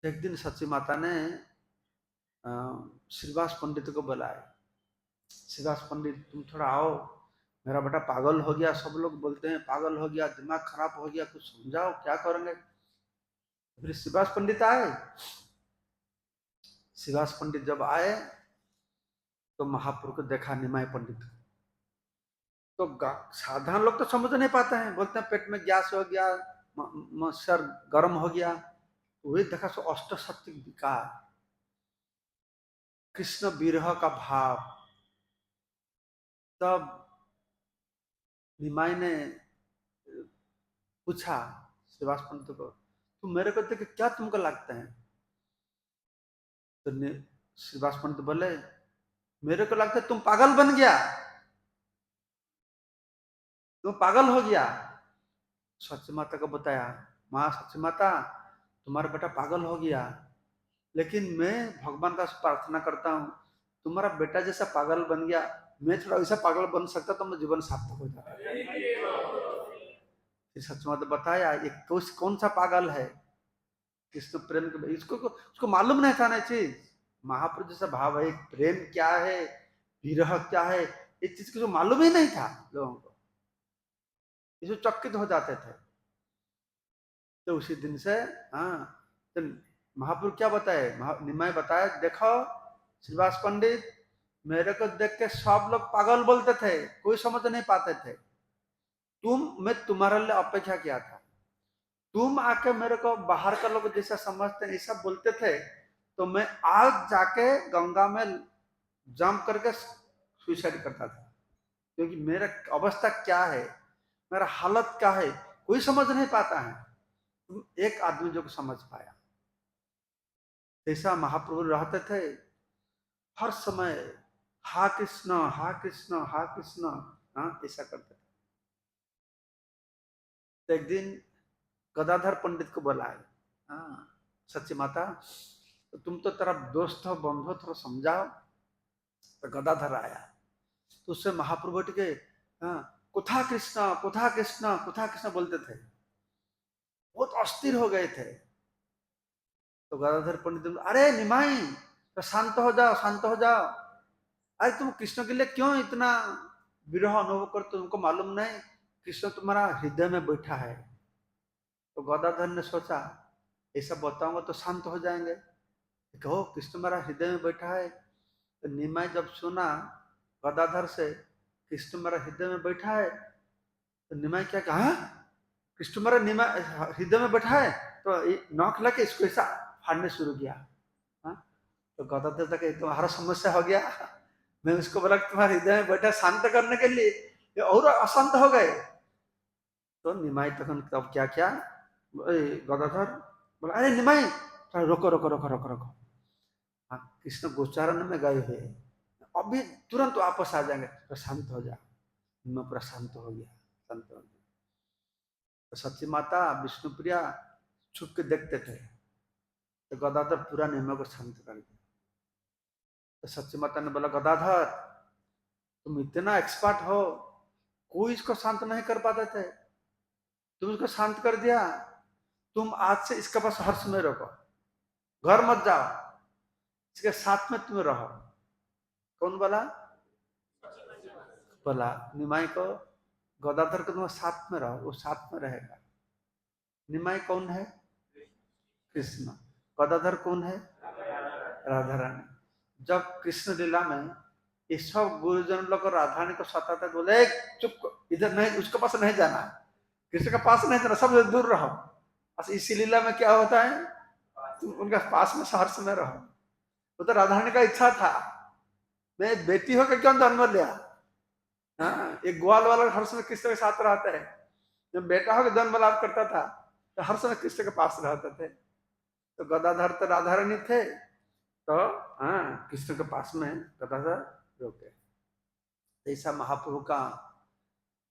एक दिन सच्ची माता ने श्रीवास पंडित को बुलाए, श्रीवास पंडित तुम थोड़ा आओ, मेरा बेटा पागल हो गया, सब लोग बोलते हैं पागल हो गया, दिमाग खराब हो गया, कुछ समझाओ क्या करेंगे। फिर श्रीवास पंडित आए। श्रीवास पंडित जब आए तो महाप्रभु को देखा निमाय पंडित। तो साधारण लोग तो समझ नहीं पाते हैं, बोलते हैं पेट में गैस हो गया, सर गर्म हो गया। वही देखा सो अष्ट सत्य विकार, कृष्ण विरह का भाव। तब निमाई ने पूछा श्रीवास पंडित को, तुम मेरे को देख क्या तुमको लगता है? तो श्रीवास पंडित बोले, मेरे को लगता है तुम पागल बन गया, तुम पागल हो गया। सच्ची माता को बताया, माँ सच्ची माता तुम्हारा बेटा पागल हो गया, लेकिन मैं भगवान का प्रार्थना करता हूँ तुम्हारा बेटा जैसा पागल बन गया, मैं थोड़ा वैसा पागल बन सकता तो मैं जीवन सार्थक हो जाता। फिर सच्ची माता बताया ये कौन सा पागल है? कृष्ण प्रेम के इसको उसको मालूम नहीं था ना चीज। महाप्रभु जैसा भाव है, प्रेम क्या है, विरह क्या है, इस चीज को मालूम ही नहीं था लोगों को, इसको चकित हो जाते थे। तो उसी दिन से हाँ, तो महाप्रभु क्या बताए, निमाय बताया, देखो श्रीवास पंडित, मेरे को देख के सब लोग पागल बोलते थे, कोई समझ नहीं पाते थे। मैं तुम्हारे लिए अपेक्षा किया था, तुम आके मेरे को बाहर का लोग जैसा समझते हैं ऐसा बोलते थे, तो मैं आज जाके गंगा में जंप करके सुसाइड करता था, क्योंकि मेरा अवस्था क्या है, मेरा हालत क्या है, कोई समझ नहीं पाता है। तुम एक आदमी जो समझ पाया। ऐसा महाप्रभु रहते थे हर समय, हा कृष्ण हा कृष्ण हा कृष्ण, हाँ ऐसा करते थे। तो एक दिन गदाधर पंडित को बुलाए, हाँ सच्ची माता, तो तुम तो तेरा दोस्त हो, बंधु, थोड़ा समझाओ। तो गदाधर आया, तो उससे महाप्रभु के हाँ कुथा कृष्ण कुथा कृष्ण कुथा कृष्ण बोलते थे, बहुत अस्थिर हो गए थे। तो गदाधर पंडित, अरे निमाई, तो शांत हो जाओ शांत हो जाओ, अरे तुम कृष्ण के लिए क्यों इतना विरह अनुभव करते, तुमको मालूम नहीं कृष्ण तुम्हारा हृदय में बैठा है। तो गदाधर ने सोचा ऐसा बताऊंगा तो शांत हो जाएंगे, कहो कृष्ण मेरा हृदय में बैठा है। तो निमाई जब सुना गदाधर से कृष्ण मेरा हृदय में बैठा है, तो निमाई क्या कहा, कृष्ण मेरा हृदय में बैठा है, तो नौक लगे इसको ऐसा फाड़ने शुरू किया। हाँ? तो गदाधर तक तुम्हारा समस्या हो गया, मैं उसको बोला तुम्हारे हृदय में बैठा शांत करने के लिए, ये और अशांत हो गए। तो निमाई तब क्या क्या, गदाधर बोला, अरे निमाई रोको रोको रोको रोको रोको, हाँ कृष्ण गोचारण में गए हुए, अभी तुरंत वापस आ जाएंगे, तो शांत हो जा। मैं पूरा शांत हो गया, शांत हो गया। तो सच्ची माता विष्णुप्रिया छुप के देखते थे, तो गदाधर पूरा निमा को शांत कर दिया। तो सच्ची माता ने बोला, गदाधर तुम इतना एक्सपर्ट हो, कोई इसको शांत नहीं कर पाते थे, तुम इसको शांत कर दिया, तुम आज से इसके पास हर समय रहो, घर मत जाओ, इसके साथ में तुम रहो। कौन बोला, बोला निमाई को, गदाधर को तुम साथ में रहो, वो साथ में रहेगा। निमाई कौन है, कृष्ण। गदाधर कौन है, राधा रानी। जब कृष्ण लीला में ये सब गुरुजन लोग राधा रानी को सताते, बोले चुप, इधर नहीं, उसके पास नहीं जाना है, कृष्ण के पास नहीं जाना, सब दूर रहो। अच्छा इसी लीला में क्या होता है, तुम उनके पास में हर समय रहो। वो तो राधा रानी का इच्छा था, मैं बेटी होकर क्यों जन्म लिया, हाँ एक ग्वाल वाला हर समय कृष्ण के साथ रहता है, जब बेटा होकर जन्म लाभ करता था तो हर समय कृष्ण के पास रहते थे। तो गदाधर तो राधा रानी थे, तो हाँ कृष्ण के पास में गदाधर रोके। ऐसा महाप्रभु का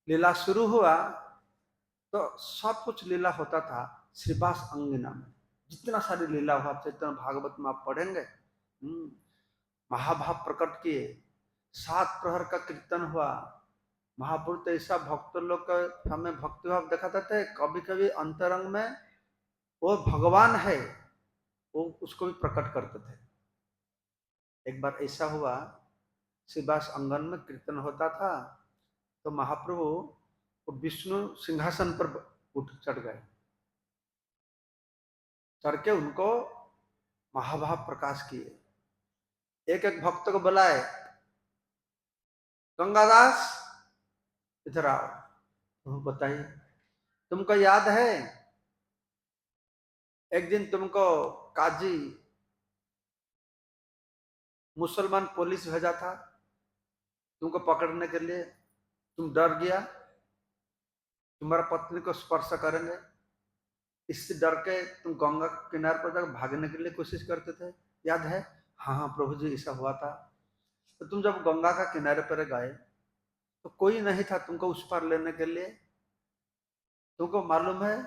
लीला शुरू हुआ, तो सब कुछ लीला होता था श्रीवास अंगना में। जितना सारी लीला हुआ चैतन्य भागवत में आप पढ़ेंगे, महाभाव प्रकट किए, 7 प्रहर का कीर्तन हुआ। महापुरुष तो ऐसा भक्त लोग का हमें भक्ति भाव दिखाते थे, कभी कभी अंतरंग में वो भगवान है, वो उसको भी प्रकट करते थे। एक बार ऐसा हुआ, श्रीवास अंगन में कीर्तन होता था, तो महाप्रभु वो विष्णु सिंहासन पर उठ चढ़ गए, चढ़ के उनको महाभाव प्रकाश किए। एक एक भक्त को बुलाए, गंगादास इधर आओ, तुम बताइए, तुमको याद है एक दिन तुमको काजी मुसलमान पुलिस भेजा था तुमको पकड़ने के लिए, तुम डर गया, तुम्हारा पत्नी को स्पर्श करेंगे, इससे डर के तुम गंगा किनारे पर जाकर भागने के लिए कोशिश करते थे, याद है। हाँ हाँ प्रभु जी ऐसा हुआ था। तो तुम जब गंगा का किनारे पर गए तो कोई नहीं था तुमको उस पार लेने के लिए, तुमको मालूम है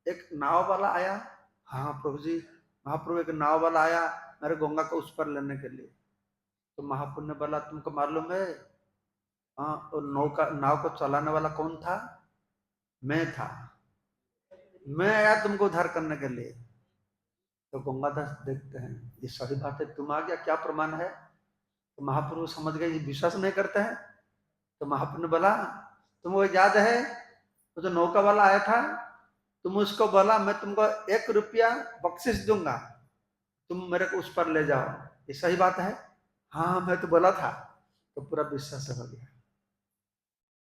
एक नाव वाला आया, हाँ हाँ प्रभु जी, महाप्रभु एक नाव वाला आया मेरे गंगा को उस पर लेने के लिए। तो महाप्रभु ने बोला तुमको मालूम है, हाँ और नाव को चलाने वाला कौन था, मैं था, मैं आया तुमको उद्धार करने के लिए। तो गंगादास देखते हैं ये सही बात है, तुम आ गया, क्या प्रमाण है? तो महाप्रभु समझ गए ये विश्वास नहीं करते हैं। तो महाप्रभु ने बोला तुमको याद है वो जो नौका वाला आया था, तुम उसको बोला मैं तुमको 1 रुपया बख्शिश दूंगा, तुम मेरे को उस पर ले जाओ, ये सही बात है? हाँ मैं तो बोला था। तो पूरा विश्वास हो गया।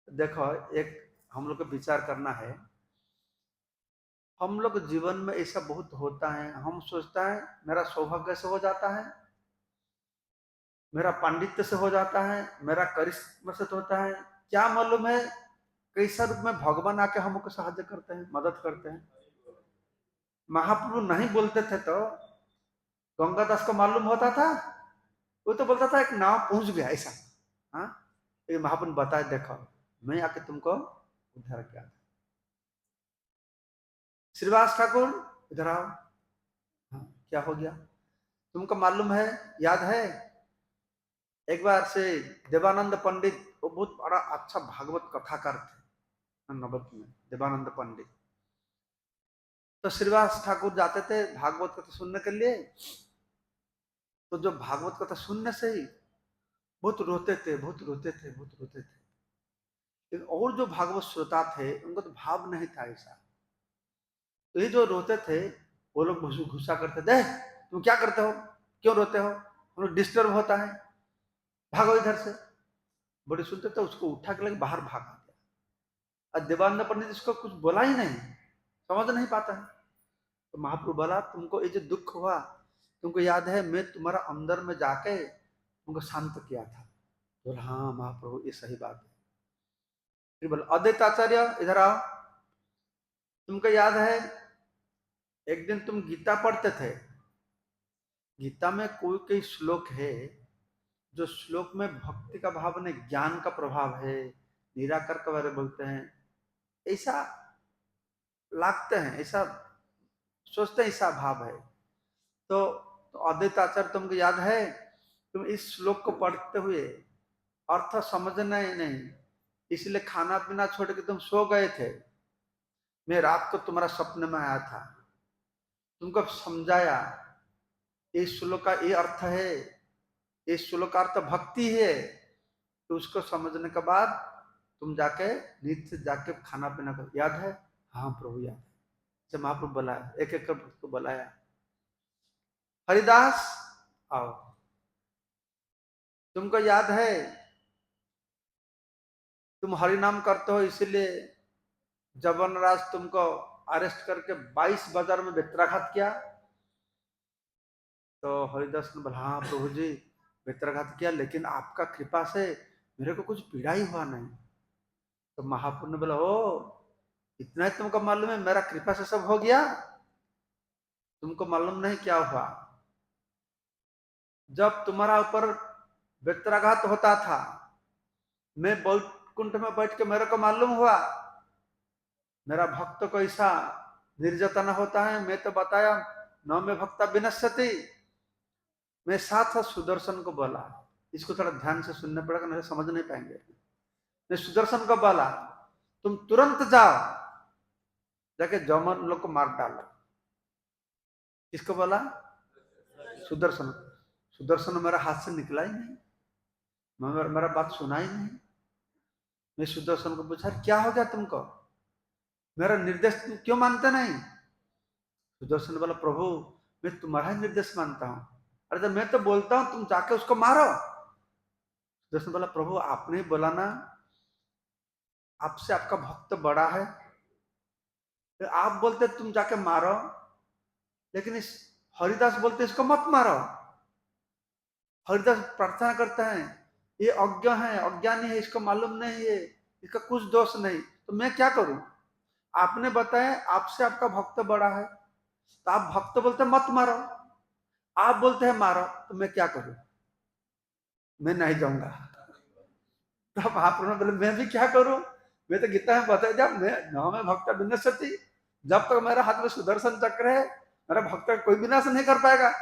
देखो एक हम लोग को विचार करना है, हम लोग जीवन में ऐसा बहुत होता है, हम सोचता है मेरा सौभाग्य से हो जाता है, मेरा पांडित्य से हो जाता है, मेरा करिश्मा से तो होता है, क्या मालूम है कैसा रूप में भगवान आके हमको सहायता करते हैं, मदद करते हैं। महाप्रभु नहीं बोलते थे तो गंगादास को मालूम होता था? वो तो बोलता था एक नाव पहुंच गया ऐसा। हाँ, ये महाप्रभु बताए देखो मैं आके तुमको उद्धार किया। श्रीवास ठाकुर इधर आओ। हाँ, क्या हो गया तुमको मालूम है? याद है एक बार से देवानंद पंडित, वो बहुत बड़ा अच्छा भागवत कथाकार थे नवद्वीप में, देवानंद पंडित। तो श्रीवास ठाकुर जाते थे भागवत कथा सुनने के लिए। तो जो भागवत कथा सुनने से ही बहुत रोते थे, बहुत रोते थे, बहुत रोते थे। लेकिन और जो भागवत श्रोता थे उनको तो भाव नहीं था ऐसा। तो ये जो रोते थे वो लोग गुस्सा करते थे, तुम क्या करते हो, क्यों रोते हो, हम लोग डिस्टर्ब होता है, भागो इधर से। बड़े सुनते थे, उसको उठा के लेके बाहर भाग गया। और देवानंद पंडित इसको कुछ बोला ही नहीं, समझ नहीं पाता है। तो महाप्रभु बोला तुमको ये जो दुख हुआ, तुमको याद है मैं तुम्हारा अंदर में जाके तुमको शांत किया था? बोला हाँ महाप्रभु ये सही बात है। फिर बोला अद्वैत आचार्य इधर आओ, तुमको याद है एक दिन तुम गीता पढ़ते थे, गीता में कोई कोई श्लोक है जो श्लोक में भक्ति का भाव नहीं ज्ञान का प्रभाव है, निराकार के बारे में बोलते हैं, ऐसा लागते हैं, ऐसा सोचते हैं, ऐसा भाव है। तो अद्वैत आचार्य तुमको याद है तुम इस श्लोक को पढ़ते हुए अर्थ समझना ही नहीं, इसलिए खाना पीना छोड़ के तुम सो गए थे। मैं रात को तुम्हारा सपने में आया था, तुमको समझाया इस श्लोक का ये अर्थ है, इस श्लोक का अर्थ भक्ति है। तो उसको समझने के बाद तुम जाके नीचे जाके खाना पीना कर, याद है? हाँ प्रभु याद है। जब महाप्रभु बुलाया, एक एक भक्त को बुलाया, हरिदास आओ, तुमको याद है तुम हरि नाम करते हो इसलिए जबनराज तुमको अरेस्ट करके 22 बाजार में बेत्राघात किया। तो हरिदास ने बोला हाँ प्रभु जी बेत्राघात किया, लेकिन आपका कृपा से मेरे को कुछ पीड़ा ही हुआ नहीं। तो महाप्रभु ने बोला ओ इतना ही तुमको मालूम है, मेरा कृपा से सब हो गया, तुमको मालूम नहीं क्या हुआ? जब तुम्हारा ऊपर बेत्राघात होता था, मैं बैकुंठ में बैठ के मेरे को मालूम हुआ मेरा भक्त को ऐसा निर्यातना होता है, मैं तो बताया नौ में भक्ता विनश्यति, मैं साथ सुदर्शन को बोला, इसको थोड़ा ध्यान से सुनना पड़ेगा नहीं समझ नहीं पाएंगे। मैं सुदर्शन को बोला तुम तुरंत जाओ जाके जमन लोग को मार डालो। किसको बोला? सुदर्शन। सुदर्शन मेरा हाथ से निकला ही नहीं, मेरा बात सुना ही नहीं। मैं सुदर्शन को पूछा क्या हो गया तुमको, मेरा निर्देश तुम क्यों मानते नहीं? सुदर्शन बोला प्रभु मैं तुम्हारा ही निर्देश मानता हूं, अरे तो मैं तो बोलता हूं तुम जाके उसको मारो। सुदर्शन बोला प्रभु आपने ही बोला ना आपसे आपका भक्त बड़ा है, तो आप बोलते तुम जाके मारो, लेकिन इस हरिदास बोलते इसको मत मारो। हरिदास प्रार्थना करता है ये अज्ञ है, अज्ञानी है, इसको मालूम नहीं है, इसका कुछ दोष नहीं, तो मैं क्या करूं? आपने बताया आपसे आपका भक्त बड़ा है, तो आप भक्त बोलते मत मारो, आप बोलते हैं मारो, तो मैं क्या करूं? मैं नहीं जाऊंगा। तब महाप्रभु ने बोले मैं भी क्या करूं, मैं तो गीता में बताया जब मैं नौ में भक्त विनश्यति, जब तक मेरा हाथ में सुदर्शन चक्र है मेरा भक्त कोई विनाश नहीं कर पाएगा।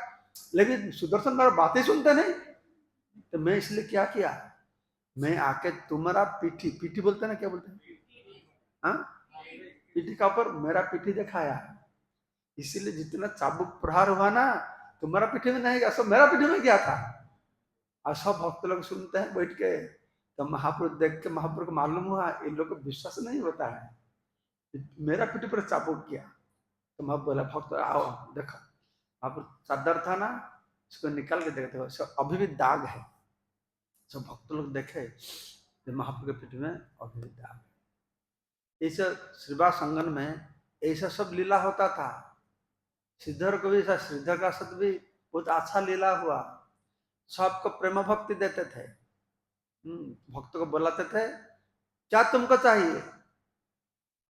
लेकिन सुदर्शन मेरा बात ही सुनते नहीं, तो मैं इसलिए क्या किया, मैं आके तुम्हारा पीठी, पीठी बोलते ना क्या बोलते हैं, हाँ पीठी का ऊपर मेरा पीठी दिखाया, इसीलिए जितना चाबुक प्रहार हुआ ना, तुम्हारा पीठी में नहीं गया, सब मेरा पीठी में गया था। और सब भक्त लोग सुनते हैं बैठ के। तो महाप्रभु देख के महाप्रभु को मालूम हुआ, इन लोग को विश्वास नहीं होता है, मेरा पीठी पर चाबुक किया। तो मैं बोला भक्त आओ देखो, महाप्रभु चादर था ना, इसको निकाल के देखते हो, सब अभी भी दाग है। सब भक्त लोग देखे तो महाप्रभु के पीठ में अभी भी दाग है। इस श्रीवास संगन में ऐसा सब लीला होता था। श्रीधर को भी ऐसा, श्रीधर का साथ भी बहुत अच्छा लीला हुआ। सबको प्रेम भक्ति देते थे। भक्त को बुलाते थे, क्या तुमको चाहिए?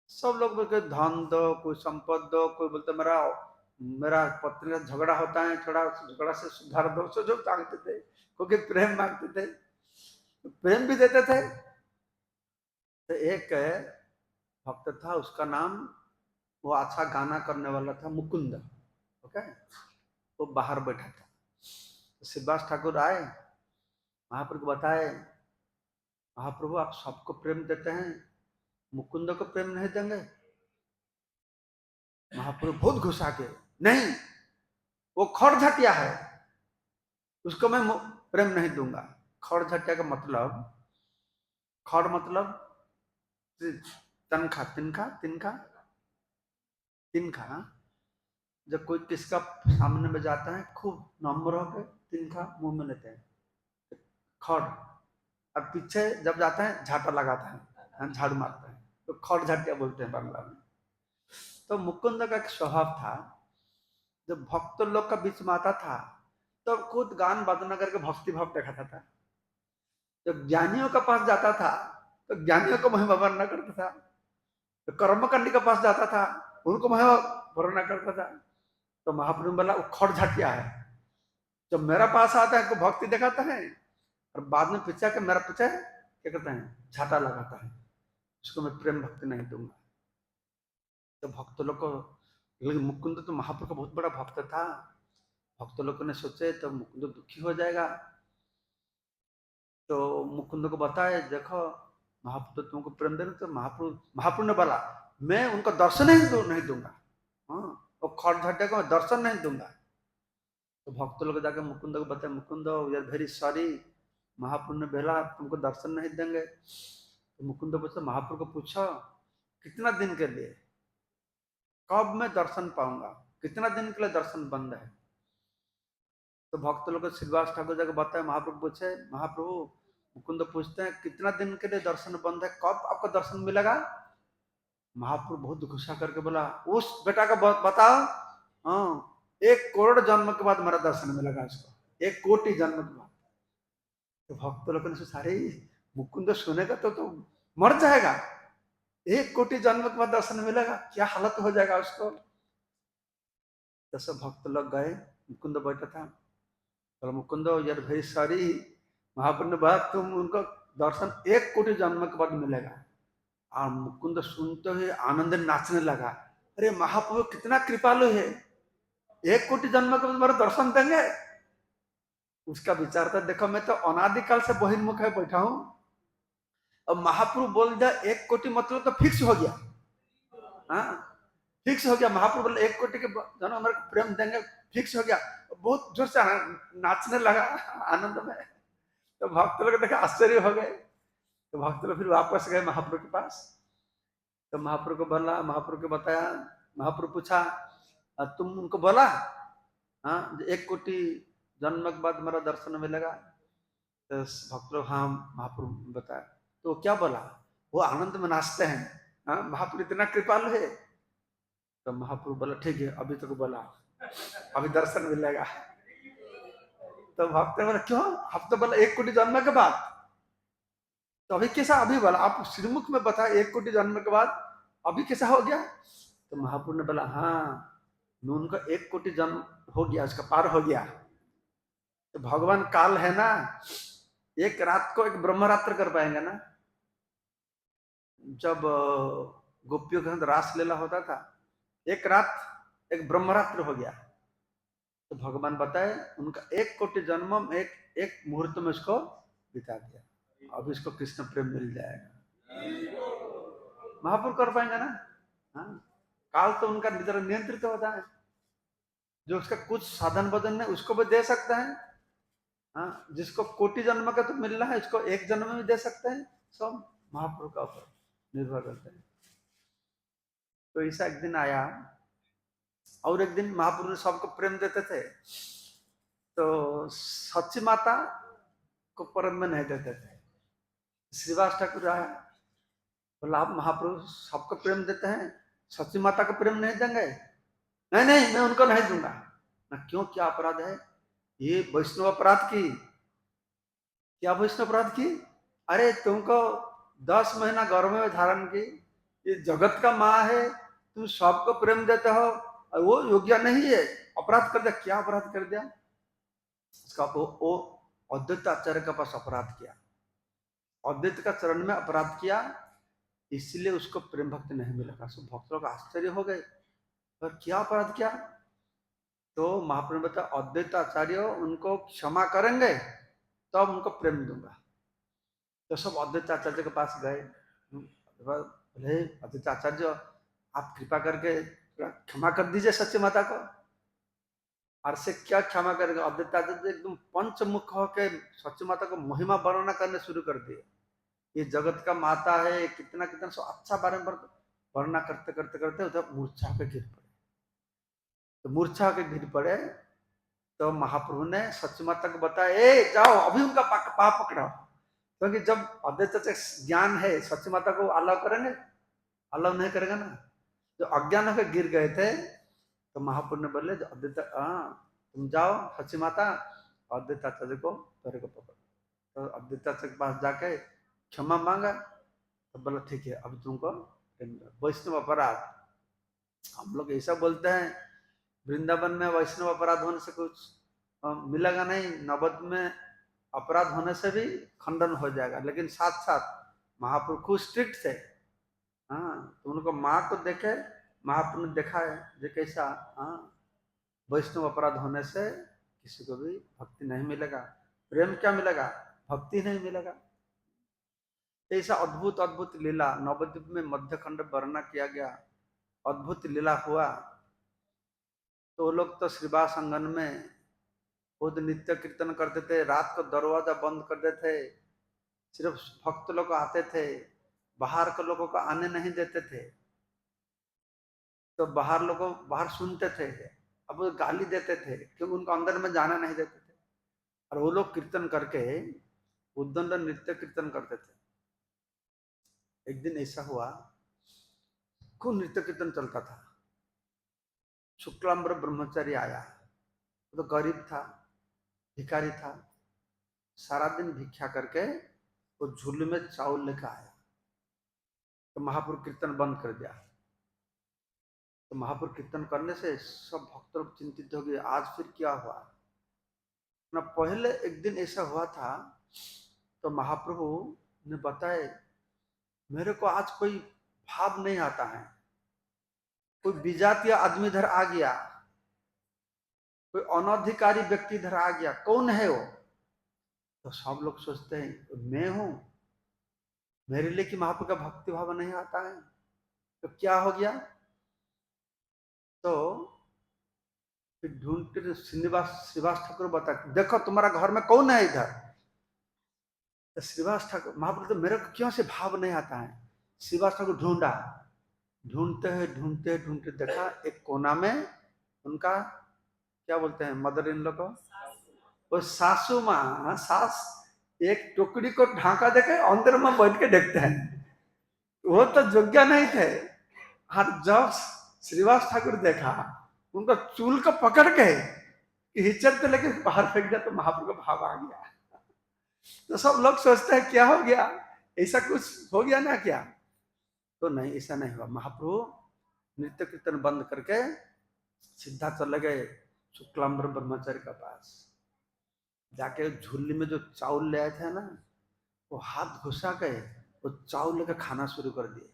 सब लोग बोलते धन दो, कोई संपद दो, कोई बोलते मेरा मेरा पत्नी का झगड़ा होता है, थोड़ा झगड़ा से सुधार दो, सो जो मांगते थे। क्योंकि प्रेम मांगते थे, प्रेम भी देते थे। तो एक भक्त था, उसका नाम, वो अच्छा गाना करने वाला था, मुकुंद। ओके, वो बाहर बैठा था। तो श्रीवास ठाकुर आए, महाप्रभु को बताए, महाप्रभु आप सबको प्रेम देते हैं, मुकुंद को प्रेम नहीं देंगे? महाप्रभु बहुत गुस्सा के, नहीं, वो खड़झटिया है, उसको मैं प्रेम नहीं दूंगा। खड़झटिया का मतलब, खड़ मतलब तनखा, तिनखा, तिनखा, तिनखा। जब कोई किसका सामने में जाता है, खूब नम्र होकर तिनखा मुंह में लेते हैं, खड़। और पीछे जब जाता है झाटा लगाता है, झाड़ू मारता है, तो खड़ झटिया बोलते हैं बांग्ला में। तो मुकुंद का एक स्वभाव था, जब भक्त लोग का बीच में आता था तो खुद गान बजना करके भक्ति भाव दिखाता था। जब ज्ञानियों के पास जाता था तो ज्ञानियों को महिमा वर्णन करता था। तो कर्मकांडी के पास जाता था, उनको महिमा वर्णन करता था। तो महाप्रभु बोला वो खड़ झटिया है, जब मेरा पास आता है तो भक्ति दिखाता है, और बाद में पीछे के मेरा पीछे क्या करता है, झाटा लगाता है, उसको मैं प्रेम भक्ति नहीं दूंगा। तो भक्त लोग को, लेकिन मुकुंद तो महाप्रभु का बहुत बड़ा भक्त था। भक्त लोगों ने सोचे तो मुकुंद दुखी हो जाएगा। तो मुकुंद को बताए, देखो महाप्रभु तुमको प्रेम दे रहे, तो महाप्रभु ने बोला मैं उनको दर्शन नहीं दूंगा। हाँ, वो खड़झटे को मैं दर्शन नहीं दूंगा। तो भक्त लोग जाकर मुकुंद को बताए, Mukund we are very sorry, Mahaprabhu ने बोला तुमको दर्शन नहीं देंगे। तो मुकुंद पूछा, महाप्रभु को पूछो कितना दिन के लिए, कब मैं दर्शन पाऊंगा, कितना दिन के लिए दर्शन बंद है? तो भक्त लोग श्रीवास ठाकुर जाकर बताए, महाप्रभु पूछे, महाप्रभु मुकुंद पूछते हैं कितना दिन के लिए दर्शन बंद है, कब आपको दर्शन मिलेगा? महाप्रभु बहुत गुस्सा करके बोला, उस बेटा का बताओ, हाँ 1 करोड़ जन्म के बाद मेरा दर्शन मिलेगा इसको, 1 कोटि जन्म के बाद। तो भक्त लोगों ने सोचा, अरे मुकुंद सुनेगा तो मर जाएगा, 1 कोटि जन्म के बाद दर्शन मिलेगा, क्या हालत हो जाएगा उसको। तो सब भक्त लोग गए, मुकुंद बैठा था, तो मुकुंद यार वेरी सॉरी, महाप्रभु ने बोला तुम उनको दर्शन 1 कोटि जन्म के बाद मिलेगा। और मुकुंद सुनते हुए आनंद नाचने लगा, अरे महाप्रभु कितना कृपालु है, 1 कोटि जन्म के बाद मेरा दर्शन देंगे। उसका विचार था, देखो मैं तो अनादिकाल से बहिर्मुख है बैठा हूं, अब महाप्रभु बोल दिया 1 कोटि मतलब तो फिक्स हो गया। हाँ, फिक्स हो गया, महाप्रभु बोले 1 कोटि के जन्म मेरे को प्रेम देंगे, फिक्स हो गया। बहुत जोर से नाचने लगा आनंद में। तो भक्त लोग देखा, आश्चर्य हो गए। तो भक्त लोग फिर वापस गए महाप्रभु के पास। तो महाप्रभु को बोला, महाप्रभु को बताया, महाप्रभु पूछा तुम उनको बोला हाँ 1 कोटि जन्म के बाद मेरा दर्शन मिलेगा? तो भक्त लोग हाँ महाप्रभु बताया। तो क्या बोला? वो आनंद में नाचते हैं, हाँ महाप्रभु इतना कृपालु है। तो महाप्रभु बोला ठीक है, अभी तक बोला, अभी दर्शन मिलेगा। तो भक्त बोला क्यों, अब तो बोला 1 कोटि जन्म के बाद, तो अभी कैसा, अभी बोला आप श्रीमुख में बताया 1 कोटि जन्म के बाद, अभी कैसा हो गया? तो महाप्रभु ने बोला हाँ नून का 1 कोटि जन्म हो गया, उसका पार हो गया। तो भगवान काल है ना, एक रात को एक ब्रह्मरात्र कर पाएंगे ना? जब गोपियों के साथ रास लीला होता था, एक रात एक ब्रह्मरात्र हो गया। तो भगवान बताए उनका 1 कोटि जन्म एक एक मुहूर्त में उसको बिता दिया, अब इसको कृष्ण प्रेम मिल जाएगा। महापुरुष कर पाएंगे ना? हाँ, काल तो उनका नियंत्रित होता है, जो उसका कुछ साधन बदन है उसको भी दे सकते हैं। हाँ, जिसको कोटि जन्म का तो मिल रहा है उसको एक जन्म में भी दे सकते हैं। सब महाप्रभु का ऊपर निर्भर करते हैं। तो ऐसा एक दिन आया, और एक दिन महाप्रभु ने सबको प्रेम देते थे, तो सच्ची माता को प्रेम में नहीं देते थे। श्रीवास ठाकुर आया, बोला आप महाप्रभु सबको प्रेम देते हैं, सच्ची माता को प्रेम नहीं देंगे? नहीं नहीं, मैं उनको नहीं दूंगा ना। क्यों, क्या अपराध है? ये वैष्णव अपराध की। क्या वैष्णव अपराध की? अरे तुमको 10 महीना गर्भ में धारण की, ये जगत का माँ है, तुम सबको प्रेम देते हो और वो योग्य नहीं है, अपराध कर दिया। क्या अपराध कर दिया? उसका वो अद्वैत आचार्य के पास अपराध किया, अद्वैत का चरण में अपराध किया, इसलिए उसको प्रेम भक्ति नहीं मिलेगा। सब भक्त लोग आश्चर्य हो गए, पर क्या अपराध किया? तो महाप्रभु बता, अद्वैत आचार्य उनको क्षमा करेंगे तब उनको प्रेम दूंगा। तो सब अद्वैत आचार्य के पास गए, बोले अद्वैत आचार्य आप कृपा करके क्षमा कर दीजिए सच्ची माता को। और से क्या क्षमा करेगा? अद्वैत आचार्य एकदम पंचमुख होके सच्ची माता को महिमा वर्णना करने शुरू कर दिए। ये जगत का माता है, कितना कितना सो अच्छा बारे में वर्णना करते करते करते उधर मूर्छा के गिर पड़े। तो मूर्छा के गिर पड़े तो महाप्रभु ने सच्ची माता को बताया, ए जाओ अभी उनका पाप पकड़ाओ। क्योंकि जब अद्वैत ज्ञान है, सच्ची माता को अलाव करेंगे? अलाव नहीं करेगा ना। जो अज्ञान होकर गिर गए थे, तो महाप्रभु ने बोले अद्वैत, तुम जाओ सच्ची माता, अद्वैत आचार्य को तेरे को पकड़ो। तो अद्वैत आचार्य के पास जाके क्षमा मांगा, तो बोला ठीक है अब तुमको वैष्णव अपराध। हम लोग ऐसा बोलते हैं वृंदावन में वैष्णव अपराध होने से कुछ मिलेगा नहीं, नवद में अपराध होने से भी खंडन हो जाएगा। लेकिन साथ साथ महाप्रभु खुद स्ट्रिक्ट थे। हाँ, तो उनको माँ को देखे, महाप्रभु ने देखा है जो कैसा, हाँ, वैष्णव अपराध होने से किसी को भी भक्ति नहीं मिलेगा, प्रेम क्या मिलेगा, भक्ति नहीं मिलेगा। ऐसा अद्भुत अद्भुत लीला नवद्वीप में मध्य खंड वर्णना किया गया, अद्भुत लीला हुआ। तो वो लोग तो श्रीवास आंगन में खुद नित्य कीर्तन करते थे, रात को दरवाजा बंद कर देते थे, सिर्फ भक्त लोग आते थे, बाहर के लोगों को आने नहीं देते थे। तो बाहर लोगों बाहर सुनते थे, अब वो गाली देते थे क्योंकि उनको अंदर में जाना नहीं देते थे। और वो लोग कीर्तन करके उद्दंड नृत्य कीर्तन करते थे। एक दिन ऐसा हुआ, खूब नृत्य कीर्तन चलता था। शुक्लांबर ब्रह्मचारी आया, वो तो गरीब था, भिखारी था, सारा दिन भिक्षा करके वो झूले में चावल लेकर आया। तो महापुरुष कीर्तन बंद कर दिया। तो महापुरुष कीर्तन करने से सब भक्त लोग चिंतित हो गए, आज फिर क्या हुआ ना। पहले एक दिन ऐसा हुआ था, तो महाप्रभु ने बताया, मेरे को आज कोई भाव नहीं आता है, कोई विजातीय आदमी इधर आ गया, कोई अनधिकारी व्यक्ति इधर आ गया, कौन है वो? तो सब लोग सोचते हैं मैं हूं, मेरे लिए कि महाप्रभु का भक्ति भाव नहीं आता है। तो क्या हो गया? तो फिर ढूंढते श्रीवास ठाकुर बता, देखो तुम्हारा घर में कौन है इधर? तो श्रीवास ठाकुर, महाप्रभु तो मेरे को क्यों से भाव नहीं आता है। श्रीवास ठाकुर ढूंढा, ढूंढते ढूंढते देखा एक कोना में उनका, क्या बोलते हैं मदर इन लोग को, वो सासू माँ, सास एक टुकड़ी को ढांका देके अंदर में बैठ के देखते हैं। वो तो योग्य नहीं थे। और जब श्रीवास ठाकुर देखा, उनका चूल को पकड़ के हिचकते लेके बाहर फेंक दिया, तो महाप्रभु का भाव आ गया। तो सब लोग सोचते हैं क्या हो गया, ऐसा कुछ हो गया ना क्या? तो नहीं, ऐसा नहीं हुआ। महाप्रभु नृत्य कीर्तन बंद करके सीधा चले गए शुक्लांबर ब्रह्मचारी के पास। जाके झूली में जो चावल ले आए थे ना, वो हाथ घुसा के वो चावल लेकर खाना शुरू कर दिए।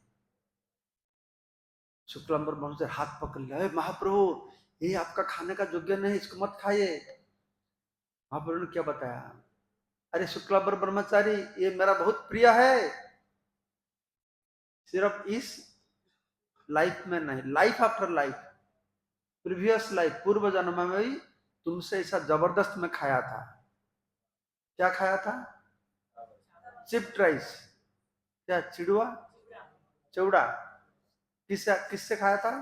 शुक्लांबर ब्रह्मचारी हाथ पकड़ लिया, महाप्रभु ये आपका खाने का योग्य नहीं, इसको मत खाइए। महाप्रभु ने क्या बताया, अरे शुक्लांबर ब्रह्मचारी ये मेरा बहुत प्रिय है, सिर्फ इस लाइफ में नहीं, life after life, previous life, पूर्व जन्म में भी तुमसे ऐसा जबरदस्त में खाया था। क्या खाया था? Chipped rice. क्या? चिड़ुआ, चौड़ा। किससे खाया था?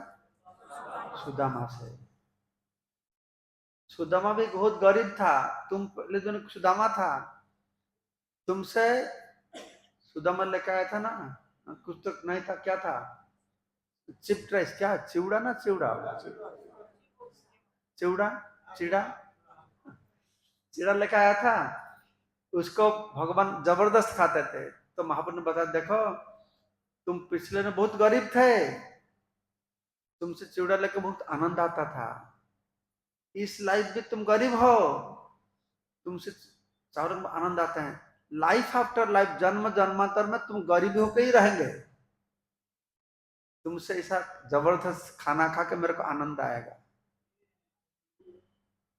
सुदामा से। सुदामा भी बहुत गरीब था, तुम पहले जो सुदामा था, तुमसे सुदामा लेके आया था ना, कुछ तो नहीं था, क्या था? Chipped rice. क्या? चिवड़ा ना, चिवड़ा, चिवड़ा, चिड़ा, चिड़ा लेके आया था। उसको भगवान जबरदस्त खाते थे। तो महाप्रभु ने बताया, देखो तुम पिछले में बहुत गरीब थे, तुमसे चिवड़ा लेके बहुत आनंद आता था। इस लाइफ भी तुम गरीब हो, तुमसे चारों में आनंद आता है। लाइफ आफ्टर लाइफ, जन्म जन्मांतर में तुम गरीब होकर ही रहेंगे। तुमसे ऐसा जबरदस्त खाना खा के मेरे को आनंद आएगा।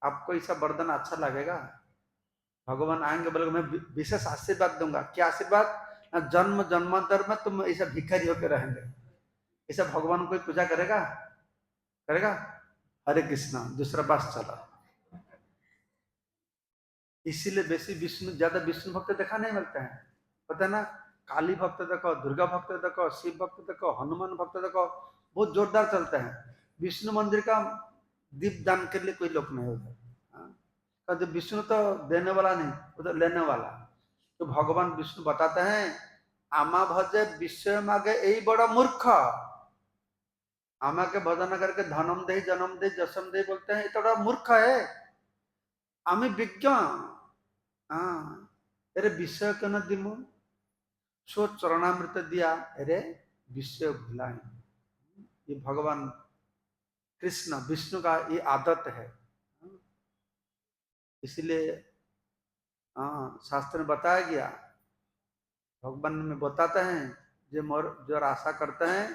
आपको ऐसा वरदान अच्छा लगेगा? भगवान आएंगे, बोले मैं विशेष आशीर्वाद दूंगा। क्या आशीर्वाद? जन्म जन्मांतर में तुम ऐसा भिखारी होकर रहेंगे। ऐसा भगवान कोई पूजा करेगा? करेगा? हरे कृष्णा, दूसरा पास चला। इसीलिए बेसी विष्णु, ज्यादा विष्णु भक्त देखा नहीं मिलते हैं, पता है ना? काली भक्त देखो, दुर्गा भक्त देखो, शिव भक्त देखो, हनुमान भक्त देखो, बहुत जोरदार चलते हैं। विष्णु मंदिर का दीप दान के लिए कोई लोग नहीं होता। तो विष्णु तो देने वाला नहीं, वो तो लेने वाला। तो भगवान विष्णु बताते हैं, आमा भजे विश्व मागे यही बड़ा मूर्ख। आमा के भजन करके धनम दे, जन्म दे, जसम दे बोलते हैं, ये तो बड़ा मूर्ख है। आमी विज्ञ, हाँ, अरे विषय क्यों न दिमु, सो चरणामृत दिया, अरे विषय भुलाए। ये भगवान कृष्ण विष्णु का ये आदत है। इसलिए हाँ, शास्त्र में बताया गया, भगवान में बताते हैं, जो आशा करते हैं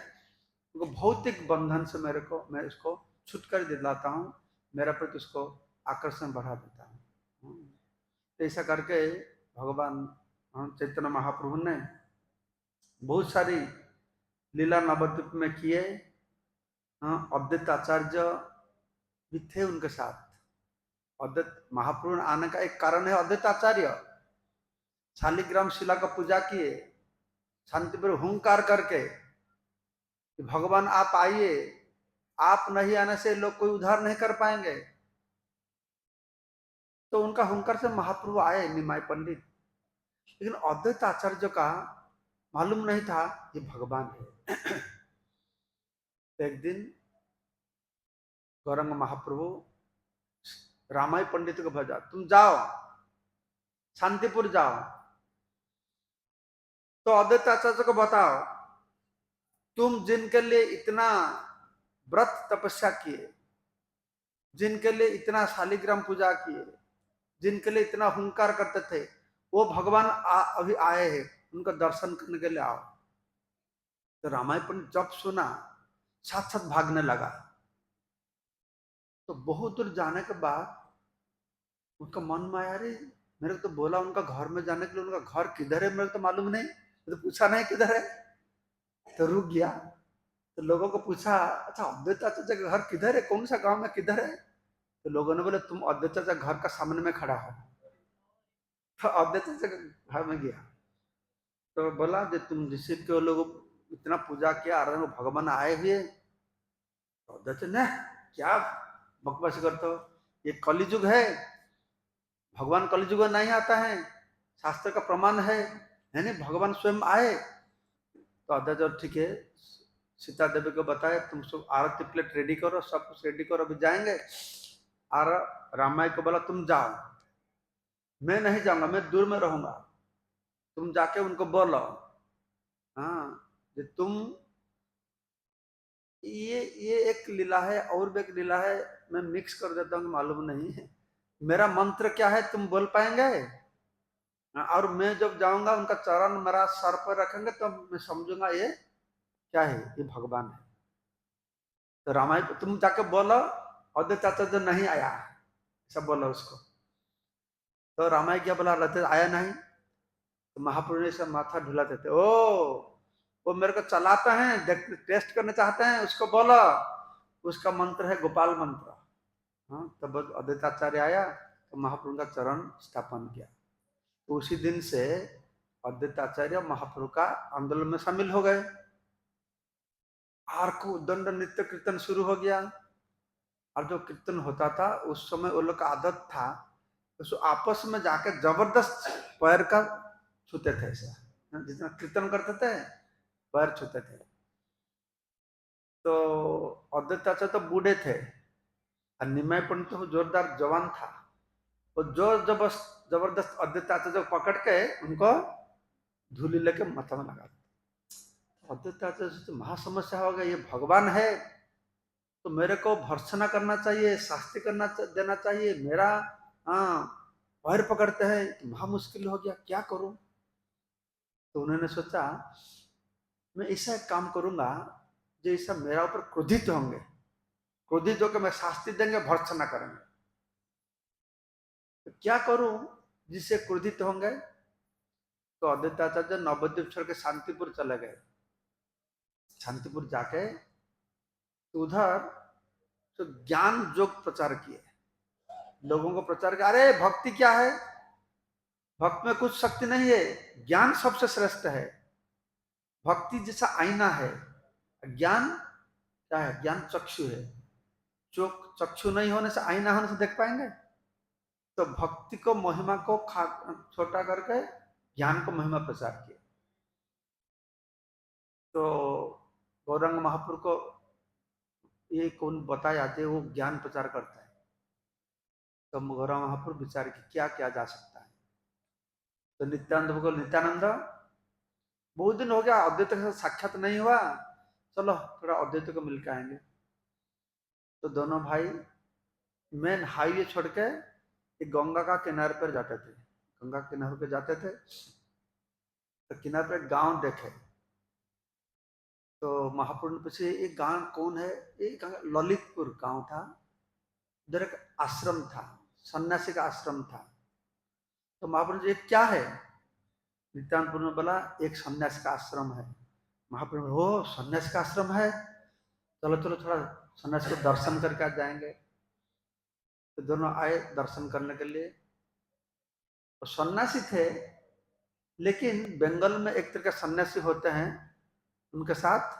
उनको भौतिक बंधन से मैं इसको छुटकारा दिलाता हूँ, मेरा प्रति उसको आकर्षण बढ़ा देता हूँ। तो ऐसा करके भगवान चैतन्य महाप्रभु ने बहुत सारी लीला नवद्वीप में किए। अद्वैत आचार्य भी थे उनके साथ। अद्वैत महाप्रभु आने का एक कारण है अद्वैत आचार्य। शालिग्राम शिला का पूजा किए, शांतिपुर हुंकार करके कि भगवान आप आइए, आप नहीं आने से लोग कोई उद्धार नहीं कर पाएंगे। तो उनका हुंकार से महाप्रभु आए, निमाय पंडित। लेकिन अद्वैत आचार्य का मालूम नहीं था ये भगवान है। एक दिन गौरंग महाप्रभु रामाय पंडित को भेजा, तुम जाओ शांतिपुर जाओ, तो अद्वैत आचार्य को बताओ, तुम जिनके लिए इतना व्रत तपस्या किए, जिनके लिए इतना शालिग्राम पूजा किए, जिनके लिए इतना हुंकार करते थे, वो भगवान अभी आए हैं, उनका दर्शन करने के लिए आओ। तो रामाय पंडित जब सुना, साथ साथ भागने लगा। तो बहुत दूर जाने के बाद उनका मन में आया, रे मेरे को तो बोला उनका घर में जाने के लिए, उनका घर किधर है मेरे को तो मालूम नहीं, तो पूछा नहीं किधर है। तो रुक गया, तो लोगों को पूछा, अच्छा अद्वैत चाचा का घर किधर है, कौन सा गांव में किधर है? तो लोगों ने बोले, तुम अद्वैत चाचा घर का सामने में खड़ा हो। तो अद्वैत चाचा घर में गया, तो बोला जो तुम जिससे के लोग इतना पूजा किया, आराधना, भगवान आए हुए। तो अद्वैत ने क्या बकवास करते हो, ये कलिजुग है, भगवान कलिजुग में नहीं आता है, शास्त्र का प्रमाण है नहीं, भगवान स्वयं आए। तो अद्वैत ठीक है, सीता देवी को बताया, तुम सब आरती प्लेट रेडी करो, सब कुछ रेडी करो, अभी जाएंगे। और रामाय को बोला तुम जाओ, मैं नहीं जाऊंगा, मैं दूर में रहूंगा, तुम जाके उनको बोलो, हाँ कि तुम ये एक लीला है और भी एक लीला है, मैं मिक्स कर देता हूँ, मालूम नहीं है। मेरा मंत्र क्या है तुम बोल पाएंगे? और मैं जब जाऊंगा उनका चरण मेरा सर पर रखेंगे तो मैं समझूंगा ये क्या है, ये भगवान है। तो रामायण तुम जाके बोलो अद्वैत चाचा जो नहीं आया, सब बोलो उसको। तो रामायण क्या बोला, अद्वैत आया नहीं। तो महाप्रभु ने सब माथा ढुलाते थे, ओ वो मेरे को चलाते हैं, टेस्ट करना चाहते हैं, उसको बोलो। उसका मंत्र है गोपाल मंत्र। हाँ, तब अद्वैताचार्य आया तो महाप्रभु का चरण स्थापन किया। तो उसी दिन से अद्वैताचार्य महाप्रभु का आंदोलन में शामिल हो गए। आरको दंड नृत्य कीर्तन शुरू हो गया। और जो कीर्तन होता था उस समय वो लोग का आदत था, तो आपस में जाके जबरदस्त पैर का छूते थे। ऐसा जितना कीर्तन करते थे पैर छूते थे। तो अद्वैताचार्य तो बूढ़े थे और निमाय पंडित तो जोरदार जवान था। तो जोर जबरदस्त अद्वैताचार्य जो पकड़ के उनको धूली लेके माथा में लगा। अद्वैताचार्य से महासमस्या हो गई, ये भगवान है तो मेरे को भर्त्सना करना चाहिए, शास्ति करना देना चाहिए, मेरा पैर पकड़ते हैं तो महा मुश्किल हो गया, क्या करूं। तो उन्होंने सोचा मैं ऐसा एक काम करूंगा जैसा मेरा ऊपर क्रोधित होंगे, क्रोधित होकर मैं शास्ति देंगे, भर्त्सना करेंगे। तो क्या करूं जिससे क्रोधित होंगे। तो अद्वैताचार्य नवद्वीप छोड़ के शांतिपुर चले गए। शांतिपुर जाके तो उधर तो ज्ञान योग प्रचार किए, लोगों को प्रचार किया। अरे भक्ति क्या है, भक्त में कुछ शक्ति नहीं है, ज्ञान सबसे श्रेष्ठ है। भक्ति जैसा आईना है, ज्ञान क्या है, ज्ञान चक्षु है। जो चक्षु नहीं होने से, आईना होने से देख पाएंगे। तो भक्ति को महिमा को छोटा करके ज्ञान को महिमा प्रचार किया। तो गौरांग महापुर को ये कौन बताया थे, वो ज्ञान प्रचार करता है। तो गौरांग महापुर विचार की क्या किया जा सकता है। तो नित्यानंद को, नित्यानंद बहुत दिन हो गया अद्वैत के साथ साक्षात नहीं हुआ, चलो थोड़ा अद्वैत को मिलकर आएंगे। तो दोनों भाई मेन हाईवे छोड़ के एक गंगा का किनारे पर जाते थे। गंगा किनारे पे जाते थे तो किनारे पे गांव देखे। तो महापुर पीछे एक गांव कौन है, एक ललितपुर गांव था, उधर एक आश्रम था, सन्यासी का आश्रम था। तो महापुर जी क्या है, नित्यानंद ने बोला एक सन्यासी का आश्रम है। महाप्रभु हो सन्यासी का आश्रम है, चलो चलो थोड़ा सन्यासी को दर्शन करके आ जाएंगे। तो दोनों आए दर्शन करने के लिए। तो सन्यासी थे, लेकिन बंगाल में एक तरह के सन्यासी होते हैं, उनके साथ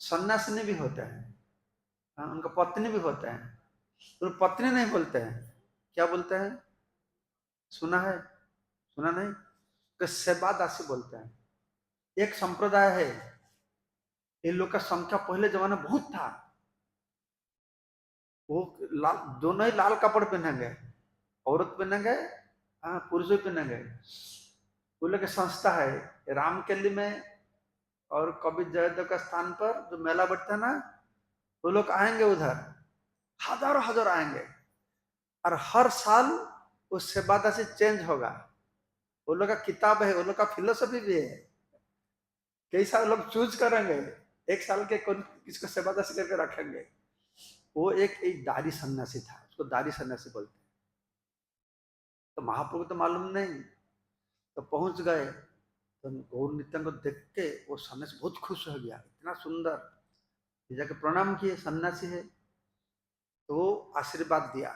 सन्यासिनी भी होते हैं। उनका पत्नी भी होते हैं। तो पत्नी नहीं बोलते हैं, क्या बोलते हैं, सुना है, सुना नहीं, कि सेवा दासी बोलते हैं। एक संप्रदाय है, इन लोग का संख्या पहले जमाने बहुत था। वो लाल, दोनों ही लाल कपड़े पहनेंगे, औरत पहनेंगे, पुरुष भी पहनेंगे। वो लोग की संस्था है रामकेली में, और कवि जयदेव का स्थान पर जो मेला बैठता है ना, वो लोग आएंगे उधर, हजारों हजार आएंगे। और हर साल वो सेवादा से चेंज होगा। वो लोग का किताब है, वो लोग का फिलोसफी भी है, कैसा वो लोग चूज करेंगे, एक साल के कौन किसको सेवादासी करके रखेंगे। वो एक दारी सन्यासी था, उसको दारी सन्यासी बोलते हैं। तो महाप्रभु को तो मालूम नहीं। तो पहुंच गए, तो गौर नित्यानंद को देख के वो सन्यासी बहुत खुश हो गया, इतना सुंदर। जाके प्रणाम किए, सन्यासी है। तो वो आशीर्वाद दिया,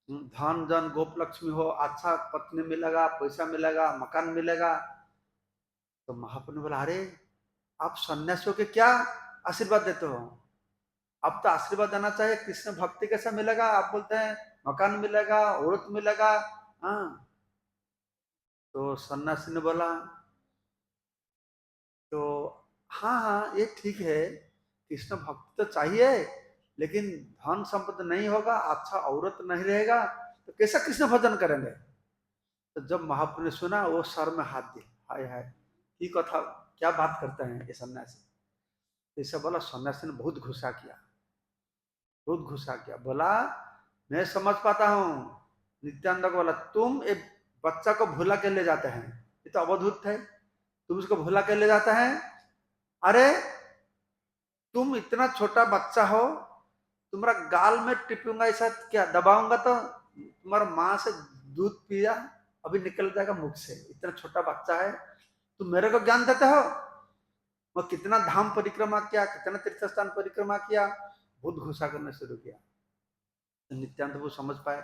धन जन गोप लक्ष्मी हो, अच्छा पत्नी मिलेगा, पैसा मिलेगा, मकान मिलेगा। तो महाप्रभु ने बोला अरे आप सन्यासियों के क्या आशीर्वाद देते हो, अब तो आशीर्वाद देना चाहिए, कृष्ण भक्ति कैसा मिलेगा, आप बोलते हैं मकान मिलेगा, औरत मिलेगा। हाँ। तो सन्यासी ने बोला तो हाँ हाँ ये ठीक है, कृष्ण भक्ति तो चाहिए, लेकिन धन संपत्ति नहीं होगा, अच्छा औरत नहीं रहेगा, तो कैसा कृष्ण भजन करेंगे। तो जब महाप्रभु ने सुना, वो सर में हाथ दिया, हाय हाय ये कथा क्या बात करते हैं ये सन्यासी। ऐसा बोला, सन्यासी ने बहुत गुस्सा किया, बहुत गुस्सा किया। बोला मैं समझ पाता हूँ। नित्यानंद को बोला तुम एक बच्चा को भुला के ले जाते हैं, ये तो अवधूत थे, तुम उसको भुला के ले जाते हैं। अरे तुम इतना छोटा बच्चा हो, तुम्हारा गाल में टिपूंगा ऐसा क्या, दबाऊंगा तो तुम्हारा माँ से दूध पिया अभी निकल जाएगा मुख से, इतना छोटा बच्चा है, तुम मेरे को ज्ञान देते हो? मैं कितना धाम परिक्रमा किया, कितना तीर्थ स्थान परिक्रमा किया, बहुत घुसा करना शुरू किया। तो नित्यानंद प्रभु समझ पाए।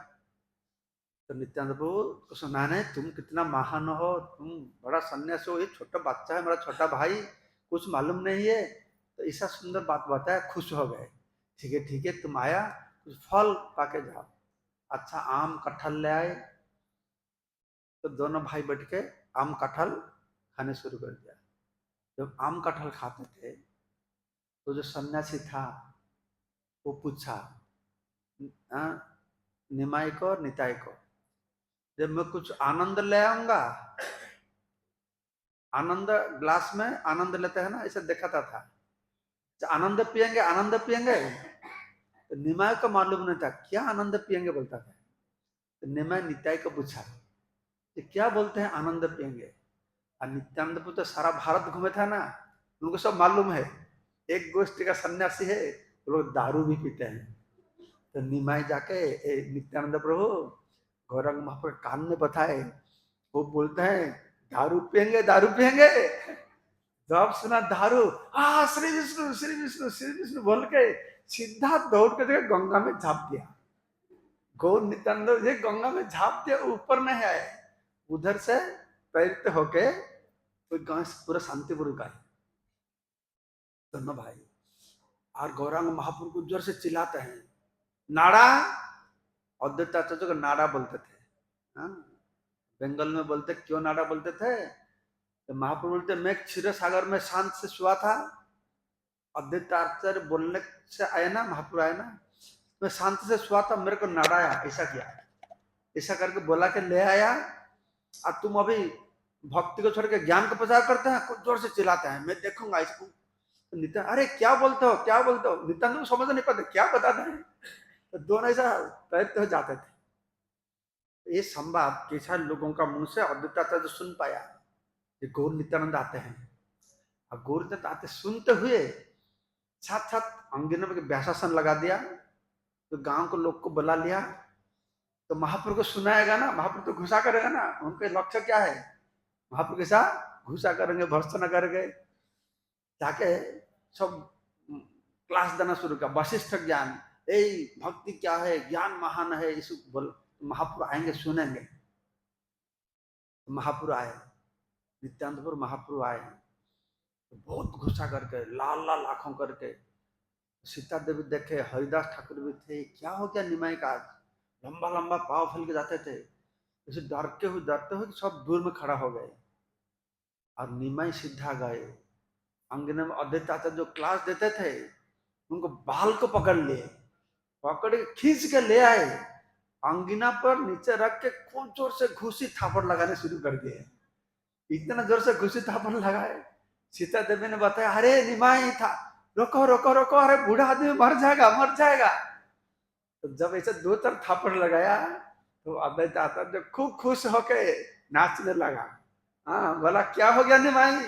तो नित्यानंद प्रभु को सुना, नहीं तुम कितना महान हो, तुम बड़ा सन्यासी हो, ये छोटा बच्चा है मेरा छोटा भाई, कुछ मालूम नहीं है। तो ऐसा सुंदर बात बताया, खुश हो गए। ठीक है तुम आया, कुछ फल पाके जाओ। अच्छा आम कटहल ले आए। तो दोनों भाई बैठ के आम कटहल खाने शुरू कर दिया। जब आम कटहल खाते थे तो जो सन्यासी था वो पूछा निमाई को और निताई को, जब मैं कुछ आनंद ले आऊंगा, आनंद ग्लास में आनंद लेते हैं ना, ऐसे दिखाता था, आनंद पिएंगे आनंद पिएंगे। तो निमाई को मालूम नहीं था क्या आनंद पिएंगे बोलता था। तो निमाई निताई को पूछा कि क्या बोलते हैं आनंद पिएंगे। और नित्यानंद तो सारा भारत घूमे था ना, उनको सब मालूम है। एक गोष्ठी का सन्यासी है, वो लोग दारू भी पीते हैं। तो निमाई जाके नित्यानंद प्रभु गौरांग महाप्रभु कान में बताए, वो बोलते हैं दारू पिएंगे दारू पिएंगे। जब सुना दारू, श्री विष्णु श्री विष्णु श्री विष्णु बोल के सीधा दौड़ के जगह गंगा में झाप दिया। गौर नित्यानंद ये गंगा में झाप दिया, ऊपर नहीं आए, उधर से प्रेरित होके कोई गांव से पूरा शांतिपुर का है दोनों भाई। और गौरांग महाप्रभु को जोर से चिल्लाते हैं नाड़ा। अद्वैत आचार्य को नाड़ा बोलते थे। हाँ, बंगाल में बोलते, क्यों नाड़ा बोलते थे? तो महाप्रभु बोलते मैं क्षीर सागर में शांत से सुआ था, अद्वैत आचार्य बोलने से आया ना, महाप्रभु आया ना, मैं शांत से सुआ था, मेरे को नाड़ा आया, ऐसा किया, ऐसा करके बोला के ले आया। और तुम अभी भक्ति को छोड़ के ज्ञान को प्रचार करते हैं, कुछ जोर से चिल्लाते हैं, मैं देखूंगा इसको। तो नित्यानंद अरे क्या बोलते हो क्या बोलते हो, नित्यानंद को समझ नहीं पाते क्या बताते हैं। तो दोनों ऐसा प्रयत्न हो जाते थे। ये संवाद कैसा लोगों का मुंह से अद्वैत आचार्य सुन पाया, ये गौर नित्यानंद आते हैं। और गौर नित्यानंद आते सुनते हुए साथ साथ अंगिना में व्यासासन लगा दिया। तो गांव को लोग को बुला लिया। तो महाप्रभु को सुनाएगा ना, महाप्रभु तो घुसा करेगा ना, उनके लक्ष्य क्या है, महाप्रभु के साथ घुसा करेंगे, भर्त्सना करेंगे। जाके सब क्लास देना शुरू किया, वशिष्ठ ज्ञान, भक्ति क्या है, ज्ञान महान है, इस बोल। महाप्रभु आएंगे सुनेंगे। महाप्रभु आए, नित्यानंदपुर महाप्रभु आए, तो बहुत गुस्सा करके लाल लाल आंखों करके। सीता देवी देखे, हरिदास ठाकुर भी थे, क्या हो गया निमाई का, लंबा लंबा पाव फैल के जाते थे, जैसे डरते हुए सब दूर में खड़ा हो गए। और निमाई सीधा गए अंगने में, अद्वैत आचार्य जो क्लास देते थे उनको बाल को पकड़ लिए, पकड़ के खींच के ले आए, अंगिना पर नीचे रख के खूब जोर से घुसी थापड़ लगाने शुरू कर दिए। इतना जोर से घुसी थापड़ लगाए, सीता देवी ने बताया अरे निमाई था, रोको रोको रोको, अरे बूढ़ा आदमी मर जाएगा मर जाएगा। तो जब ऐसे दो तरफ थापड़ लगाया तो अद्वैत आचार्य खूब खुश होके नाचने लगा। हाँ, बोला क्या हो गया निमाई,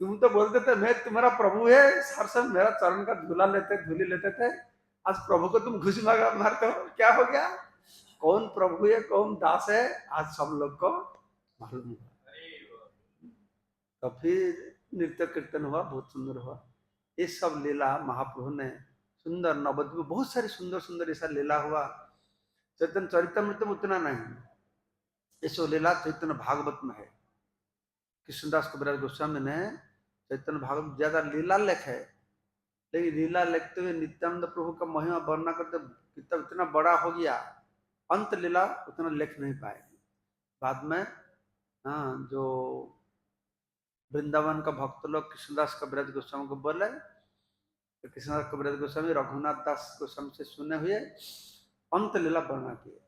तुम तो बोलते थे मैं तुम्हारा प्रभु है, हर समय मेरा चरण का धूली लेते थे, आज प्रभु को तुम घुसी मारते हो, क्या हो गया? कौन प्रभु है कौन दास है आज सब लोग को मालूम हुआ। तो फिर नृत्य कीर्तन हुआ, बहुत सुंदर हुआ। ये सब लीला महाप्रभु ने सुंदर, नवद्वीप में बहुत सारी सुंदर सुंदर ऐसा लीला हुआ। चैतन्य चरितमृत में उतना नहीं, ये सब लीला चैतन्य भागवत में है। कृष्णदास कविराज गोस्वामी ने चैतन्य भागवत ज्यादा लीला लेख है, लेकिन लीला लिखते हुए नित्यानंद प्रभु का महिमा वर्णना करते किताब इतना बड़ा हो गया, अंत लीला उतना लिख नहीं पाए। बाद में हाँ, जो वृंदावन का भक्त लोग कृष्णदास कविराज गोस्वामी को बोले, तो कृष्णदास कविराज गोस्वामी रघुनाथ दास गोस्वामी से सुने हुए अंत लीला वर्णना किए।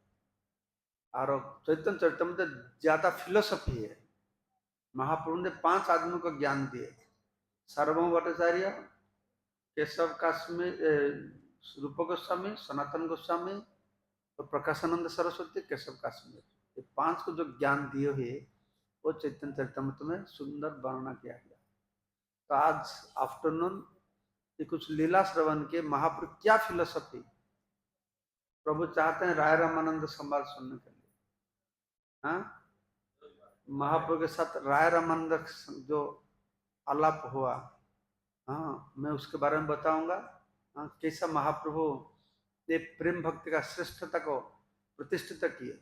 और चैतन्य चरितमृत ज्यादा फिलोसफी है। महाप्रभु ने 5 आदमियों को ज्ञान दिए, सार्वभौम भट्टाचार्य, केशव काश्मीर, रूप गोस्वामी, सनातन गोस्वामी और प्रकाशानंद सरस्वती, केशव काश्मीर, ये 5 को जो ज्ञान दिए हुए वो चैतन्य चरितमृत में सुंदर वर्णना किया गया। तो आज आफ्टरनून ये कुछ लीला श्रवण के, महाप्रभु क्या फिलोसफी, प्रभु चाहते हैं राय रामानंद संवाद सुनने के लिए। हाँ, महाप्रभु के साथ राय रामानंद जो आलाप हुआ, हाँ मैं उसके बारे में बताऊंगा। हाँ, कैसा महाप्रभु ने प्रेम भक्ति का श्रेष्ठता को प्रतिष्ठित किए।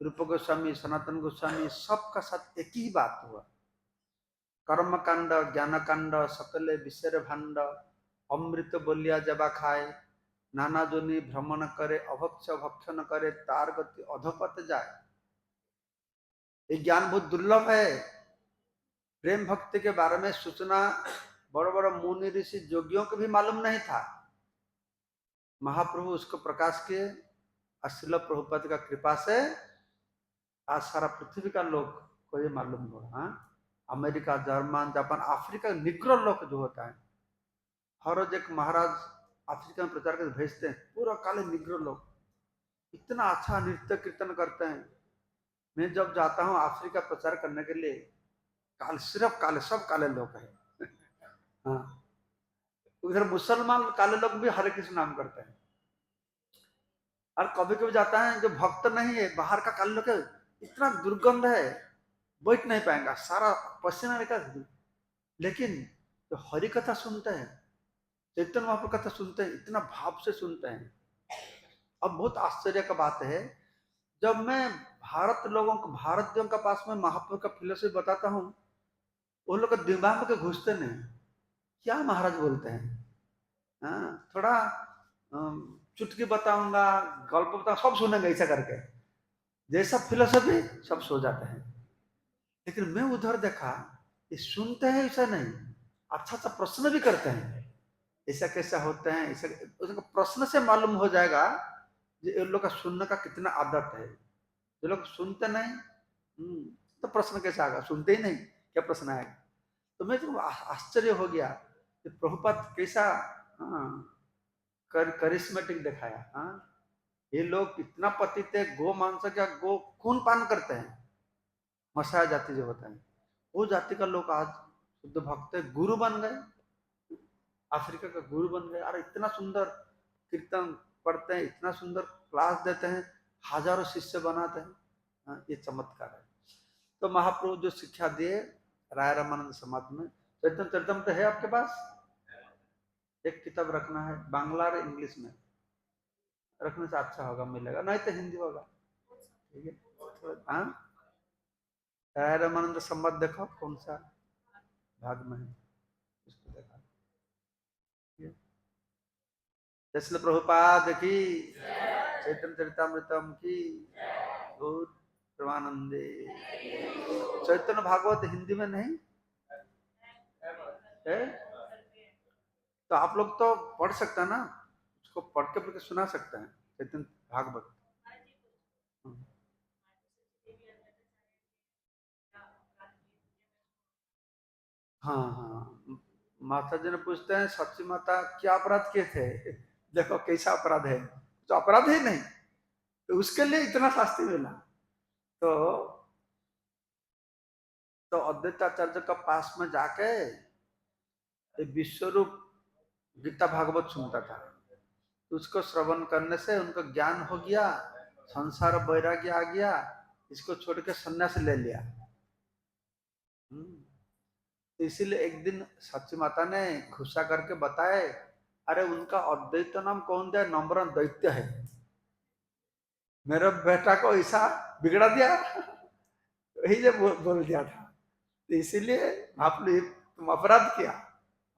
रूप गोस्वामी, सनातन गोस्वामी सबका साथ एक ही बात हुआ। कर्म कांड, ज्ञान कांड, सकले विषय भांड, अमृत बोलिया जबा खाए, नाना जोनि भ्रमण करे, अभक्ष भक्षण करे, तार गति अधपत जाए। ये ज्ञान बहुत दुर्लभ है। प्रेम भक्ति के बारे में सूचना बड़े बड़े मुनि ऋषि योगियों को भी मालूम नहीं था। महाप्रभु उसको प्रकाश किए। अश्लील प्रभुपद का कृपा से आज सारा पृथ्वी का लोग को ये मालूम हुआ। हाँ, America, German, Japan, Africa, Negro लोग जो होता है, हर रोज एक महाराज अफ्रीका में प्रचार करके भेजते हैं, पूरा काले निग्रो लोग इतना अच्छा नृत्य कीर्तन करते हैं। मैं जब जाता हूँ अफ्रीका प्रचार करने के लिए, काल सिर्फ काले, सब काले लोग हैं। हाँ, उधर मुसलमान काले लोग भी हरे कृष्ण नाम करते हैं। और कभी कभी जाता है जो भक्त नहीं है, बाहर का काले लोग है, इतना दुर्गंध है, बैठ नहीं पाएंगा, सारा पसीना निकल। लेकिन जो हरि कथा सुनते हैं, चैतन्य महाप्रभु कथा सुनते हैं, इतना भाव से सुनते हैं। अब बहुत आश्चर्य का बात है, जब मैं भारतीयों के पास में महाप्रभु का फिलोसफी बताता हूँ, वो लोग दिमाग में घुसते नहीं। क्या महाराज बोलते हैं? हाँ, थोड़ा चुटकी बताऊंगा, गल्प बताऊंगा, सब सुनेंगे ऐसा करके, जैसा फिलोसफी सब सो जाते हैं। लेकिन मैं उधर देखा, ये सुनते हैं ऐसा नहीं, अच्छा अच्छा प्रश्न भी करते हैं, ऐसा कैसा होता है, ऐसा उसका प्रश्न से मालूम हो जाएगा ये लोग का सुनने का कितना आदत है। जो लोग सुनते नहीं, तो प्रश्न कैसे आएगा? सुनते ही नहीं, क्या प्रश्न आएगा? तो मैं तो आश्चर्य हो गया कि प्रभुपाद कैसा करिश्मेटिक दिखाया। हाँ, ये लोग इतना पतित है, गो मांस का गो खून पान करते हैं। मसाया जाति जो होता है, वो जाति का लोग आज शुद्ध भक्त है, गुरु बन गए, अफ्रीका का गुरु बन गए। अरे इतना सुंदर कीर्तन पढ़ते हैं, इतना सुंदर क्लास देते हैं, हजारों शिष्य बनाते हैं। हाँ, ये चमत्कार है। तो महाप्रभु जो शिक्षा दिए राय रामानंद समाज में, चैतन्य चरितम तो है आपके पास? एक किताब रखना है, बांग्ला और इंग्लिश में रखने से अच्छा होगा, मिलेगा, नहीं तो हिंदी होगा। ठीक है। हाँ, राय रामानंद संवाद देखो कौन सा भाग में है, उसको देखा। जैसे प्रभुपाद की, चैतन्य चरितमृतम की, गौर प्रेमानंदे। चैतन्य भागवत हिंदी में नहीं है, तो आप लोग तो पढ़ सकते हैं ना, उसको पढ़ के सुना सकते हैं चैतन्य भागवत। हाँ हाँ, माता जी ने पूछते हैं, सच्ची माता क्या अपराध किए थे? देखो कैसा अपराध है, तो अपराध ही नहीं, तो उसके लिए इतना शास्ति मिला। तो अद्वैताचार्य का पास में जाके विश्वरूप गीता भागवत सुनता था। तो उसको श्रवण करने से उनका ज्ञान हो गया, संसार वैराग्य आ गया, इसको छोड़ के संन्यास ले लिया। तो इसीलिए एक दिन सच्ची माता ने घुसा करके बताए, अरे उनका अद्वैत नाम कौन दिया? नंबर दैत्य है, मेरे बेटा को ऐसा बिगड़ा दिया। वही जब बोल दिया था, तो इसीलिए आपने तुम अपराध किया।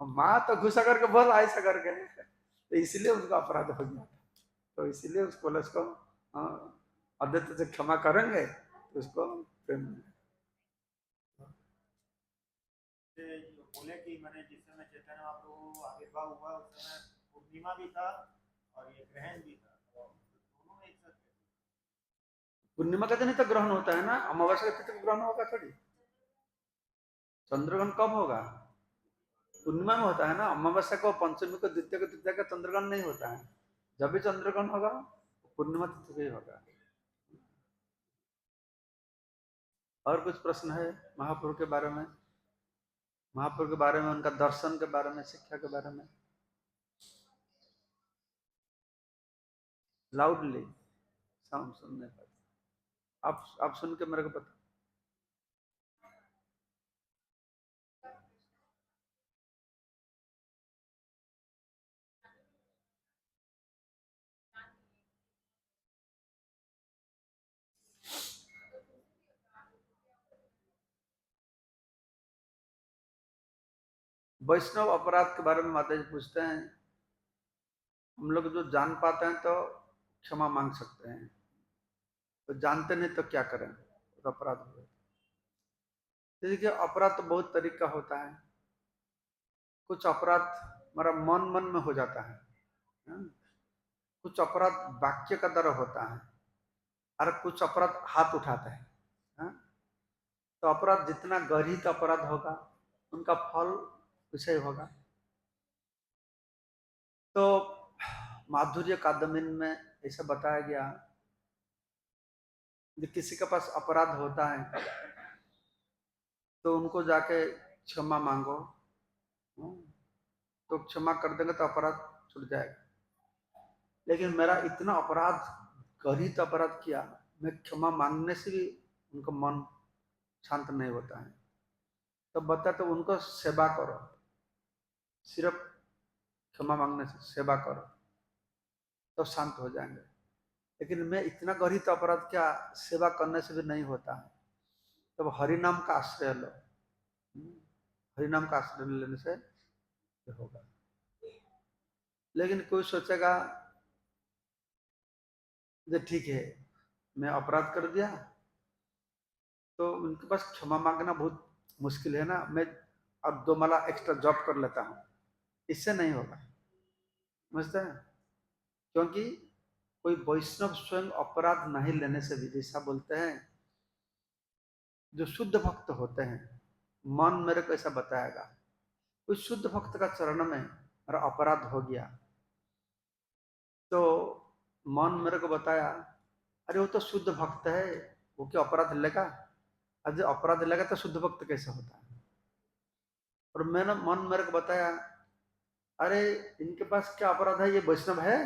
माँ तो घुसा करके बोला ऐसा करके, तो इसलिए उनका अपराध हो गया। तो इसीलिए उसको बोले, उसको अद्वैत से क्षमा करेंगे तो उसको प्रेम। बोले कि मैंने जिस समय चैतन्य महाप्रभु आविर्भाव हुआ उस समय पूर्णिमा भी था और ये ग्रहण भी था, तो दोनों में एक साथ। पूर्णिमा का दिन ही तो ग्रहण होता है ना, अमावस्या के दिन ग्रहण होगा थोड़ी। चंद्रग्रहण कब होगा? पूर्णिमा में होता है ना, अमावस्या को, पंचमी को, द्वितीय को, तृतीय का चंद्रग्रहण नहीं होता है। जब भी चंद्रग्रहण होगा पूर्णिमा तिथि को ही होगा। और कुछ प्रश्न है महाप्रभु के बारे में? महाप्रभु के बारे में, उनका दर्शन के बारे में, शिक्षा के बारे में? लाउडली साउंड सुनने पर आप सुन के मेरे को बता। वैष्णव अपराध के बारे में माता जी पूछते हैं, हम लोग जो जान पाते हैं तो क्षमा मांग सकते हैं, तो जानते नहीं तो क्या करें, तो अपराध हो गया। तो देखिए अपराध तो बहुत तरीके का होता है। कुछ अपराध हमारा मन मन में हो जाता है, हाँ? कुछ अपराध वाक्य का द्वारा होता है, और कुछ अपराध हाथ उठाता है, हाँ? तो अपराध जितना गरीब अपराध होगा उनका फल विषय होगा। तो माधुर्य कादम्बिनी में ऐसा बताया गया कि किसी के पास अपराध होता है तो उनको जाके क्षमा मांगो, हाँ? तो क्षमा कर देंगे तो अपराध छूट जाएगा। लेकिन मेरा इतना अपराध, गरीब अपराध किया, मैं क्षमा मांगने से भी उनका मन शांत नहीं होता है, तो बता तो उनको सेवा करो, सिर्फ क्षमा मांगने से सेवा करो तो शांत हो जाएंगे। लेकिन मैं इतना गरीब अपराध क्या, सेवा करने से भी नहीं होता है, तब हरि नाम का आश्रय लो, हरि नाम का आश्रय लेने से ये होगा। लेकिन कोई सोचेगा जो ठीक है मैं अपराध कर दिया तो उनके पास क्षमा मांगना बहुत मुश्किल है ना, मैं अब 2 माला एक्स्ट्रा जॉब कर लेता हूँ, इससे नहीं होगा, समझते हैं? क्योंकि कोई वैष्णव स्वयं अपराध नहीं लेने से भी, जैसा बोलते हैं जो शुद्ध भक्त होते हैं, मन मेरे को ऐसा बताएगा, कोई शुद्ध भक्त का चरण में मेरा अपराध हो गया तो मन मेरे को बताया, अरे वो तो शुद्ध भक्त है, वो क्या अपराध लेगा, और जो अपराध लेगा तो शुद्ध भक्त कैसे होता है। और मैंने मन मेरे को बताया, अरे इनके पास क्या अपराध है, ये वैष्णव है,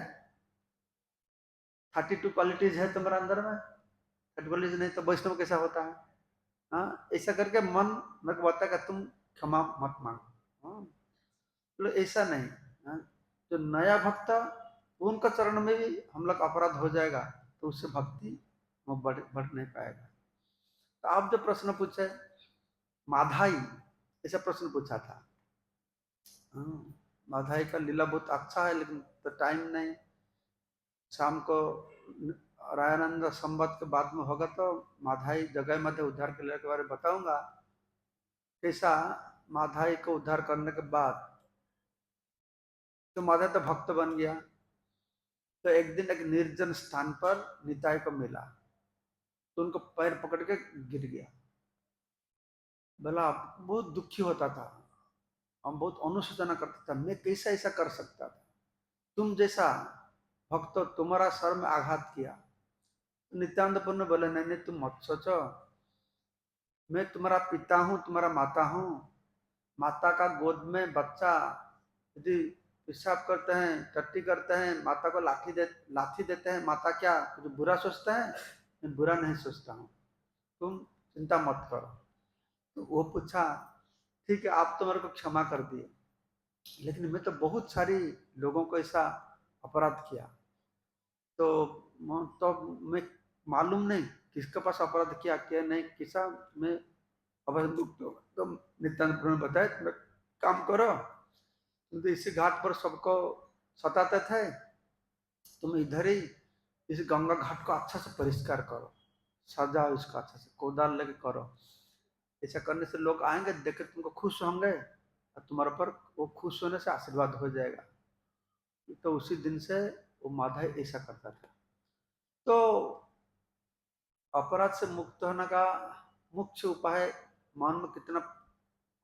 32 क्वालिटीज है तुम्हारे अंदर में, 30 क्वालिटीज नहीं तो वैष्णव कैसा होता है, हाँ? ऐसा करके मन मेरे को बताया कि तुम क्षमा मत मांगो, हाँ? तो ऐसा नहीं, हाँ? जो नया भक्त उनका चरण में भी हम लोग अपराध हो जाएगा तो उससे भक्ति वो बढ़ नहीं पाएगा। तो आप जो प्रश्न पूछे माधाई, ऐसा प्रश्न पूछा था, हाँ? माधाई का लीला बहुत अच्छा है लेकिन तो टाइम नहीं, शाम को रायानंद संवत के बाद में होगा तो माधाई जगह मध्य उद्धार के लीला के बारे में बताऊंगा, कैसा माधाई को उद्धार करने के बाद तो माधाई तो भक्त बन गया। तो एक दिन एक निर्जन स्थान पर निताई को मिला तो उनको पैर पकड़ के गिर गया, बोला बहुत दुखी होता था, हम बहुत अनुशोचना करता था, मैं कैसा ऐसा कर सकता था, तुम जैसा भक्त तुम्हारा सर में आघात किया। तो नित्यानंद ने बोले नहीं नहीं तुम मत सोचो, मैं तुम्हारा पिता हूँ, तुम्हारा माता हूँ, माता का गोद में बच्चा यदि पेशाब करते हैं, टट्टी करते हैं, माता को लाठी देते हैं, माता क्या कुछ बुरा सोचता है, मैं बुरा नहीं सोचता हूँ, तुम चिंता मत करो। तो वो पूछा ठीक है आप तो मेरे को क्षमा कर दिए, लेकिन मैं तो बहुत सारी लोगों को ऐसा अपराध किया, तो मैं मालूम नहीं किसके पास अपराध किया क्या नहीं किसा, मैं अपराध मुक्त हो। तो नित्यानंद प्रभु ने बताया तुम एक काम करो, तुम तो इसी घाट पर सबको सताते थे, तुम इधर ही इस गंगा घाट को अच्छा से परिष्कार करो, सजाओ इसको अच्छा से, कोदाल लेके करो, ऐसा करने से लोग आएंगे देख के तुमको खुश होंगे और तुम्हारे पर वो खुश होने से आशीर्वाद हो जाएगा। तो उसी दिन से वो माधव ऐसा करता था। तो अपराध से मुक्त होने का मुख्य उपाय मन में कितना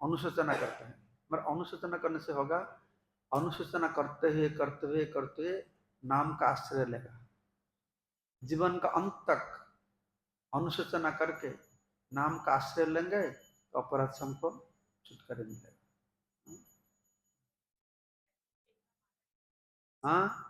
अनुशोचना करते हैं, मगर अनुशोचना करने से होगा, अनुशोचना करते हुए करते हुए करते हुए नाम का आश्रय लेगा, जीवन का अंत तक अनुशोचना करके नाम का आश्रय लेंगे तो अपराध से हमको छुटकारा मिलेगा। हाँ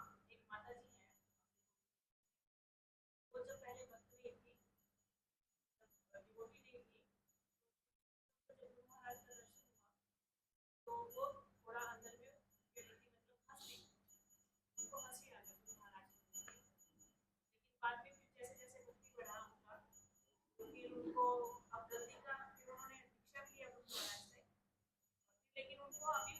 वो अभी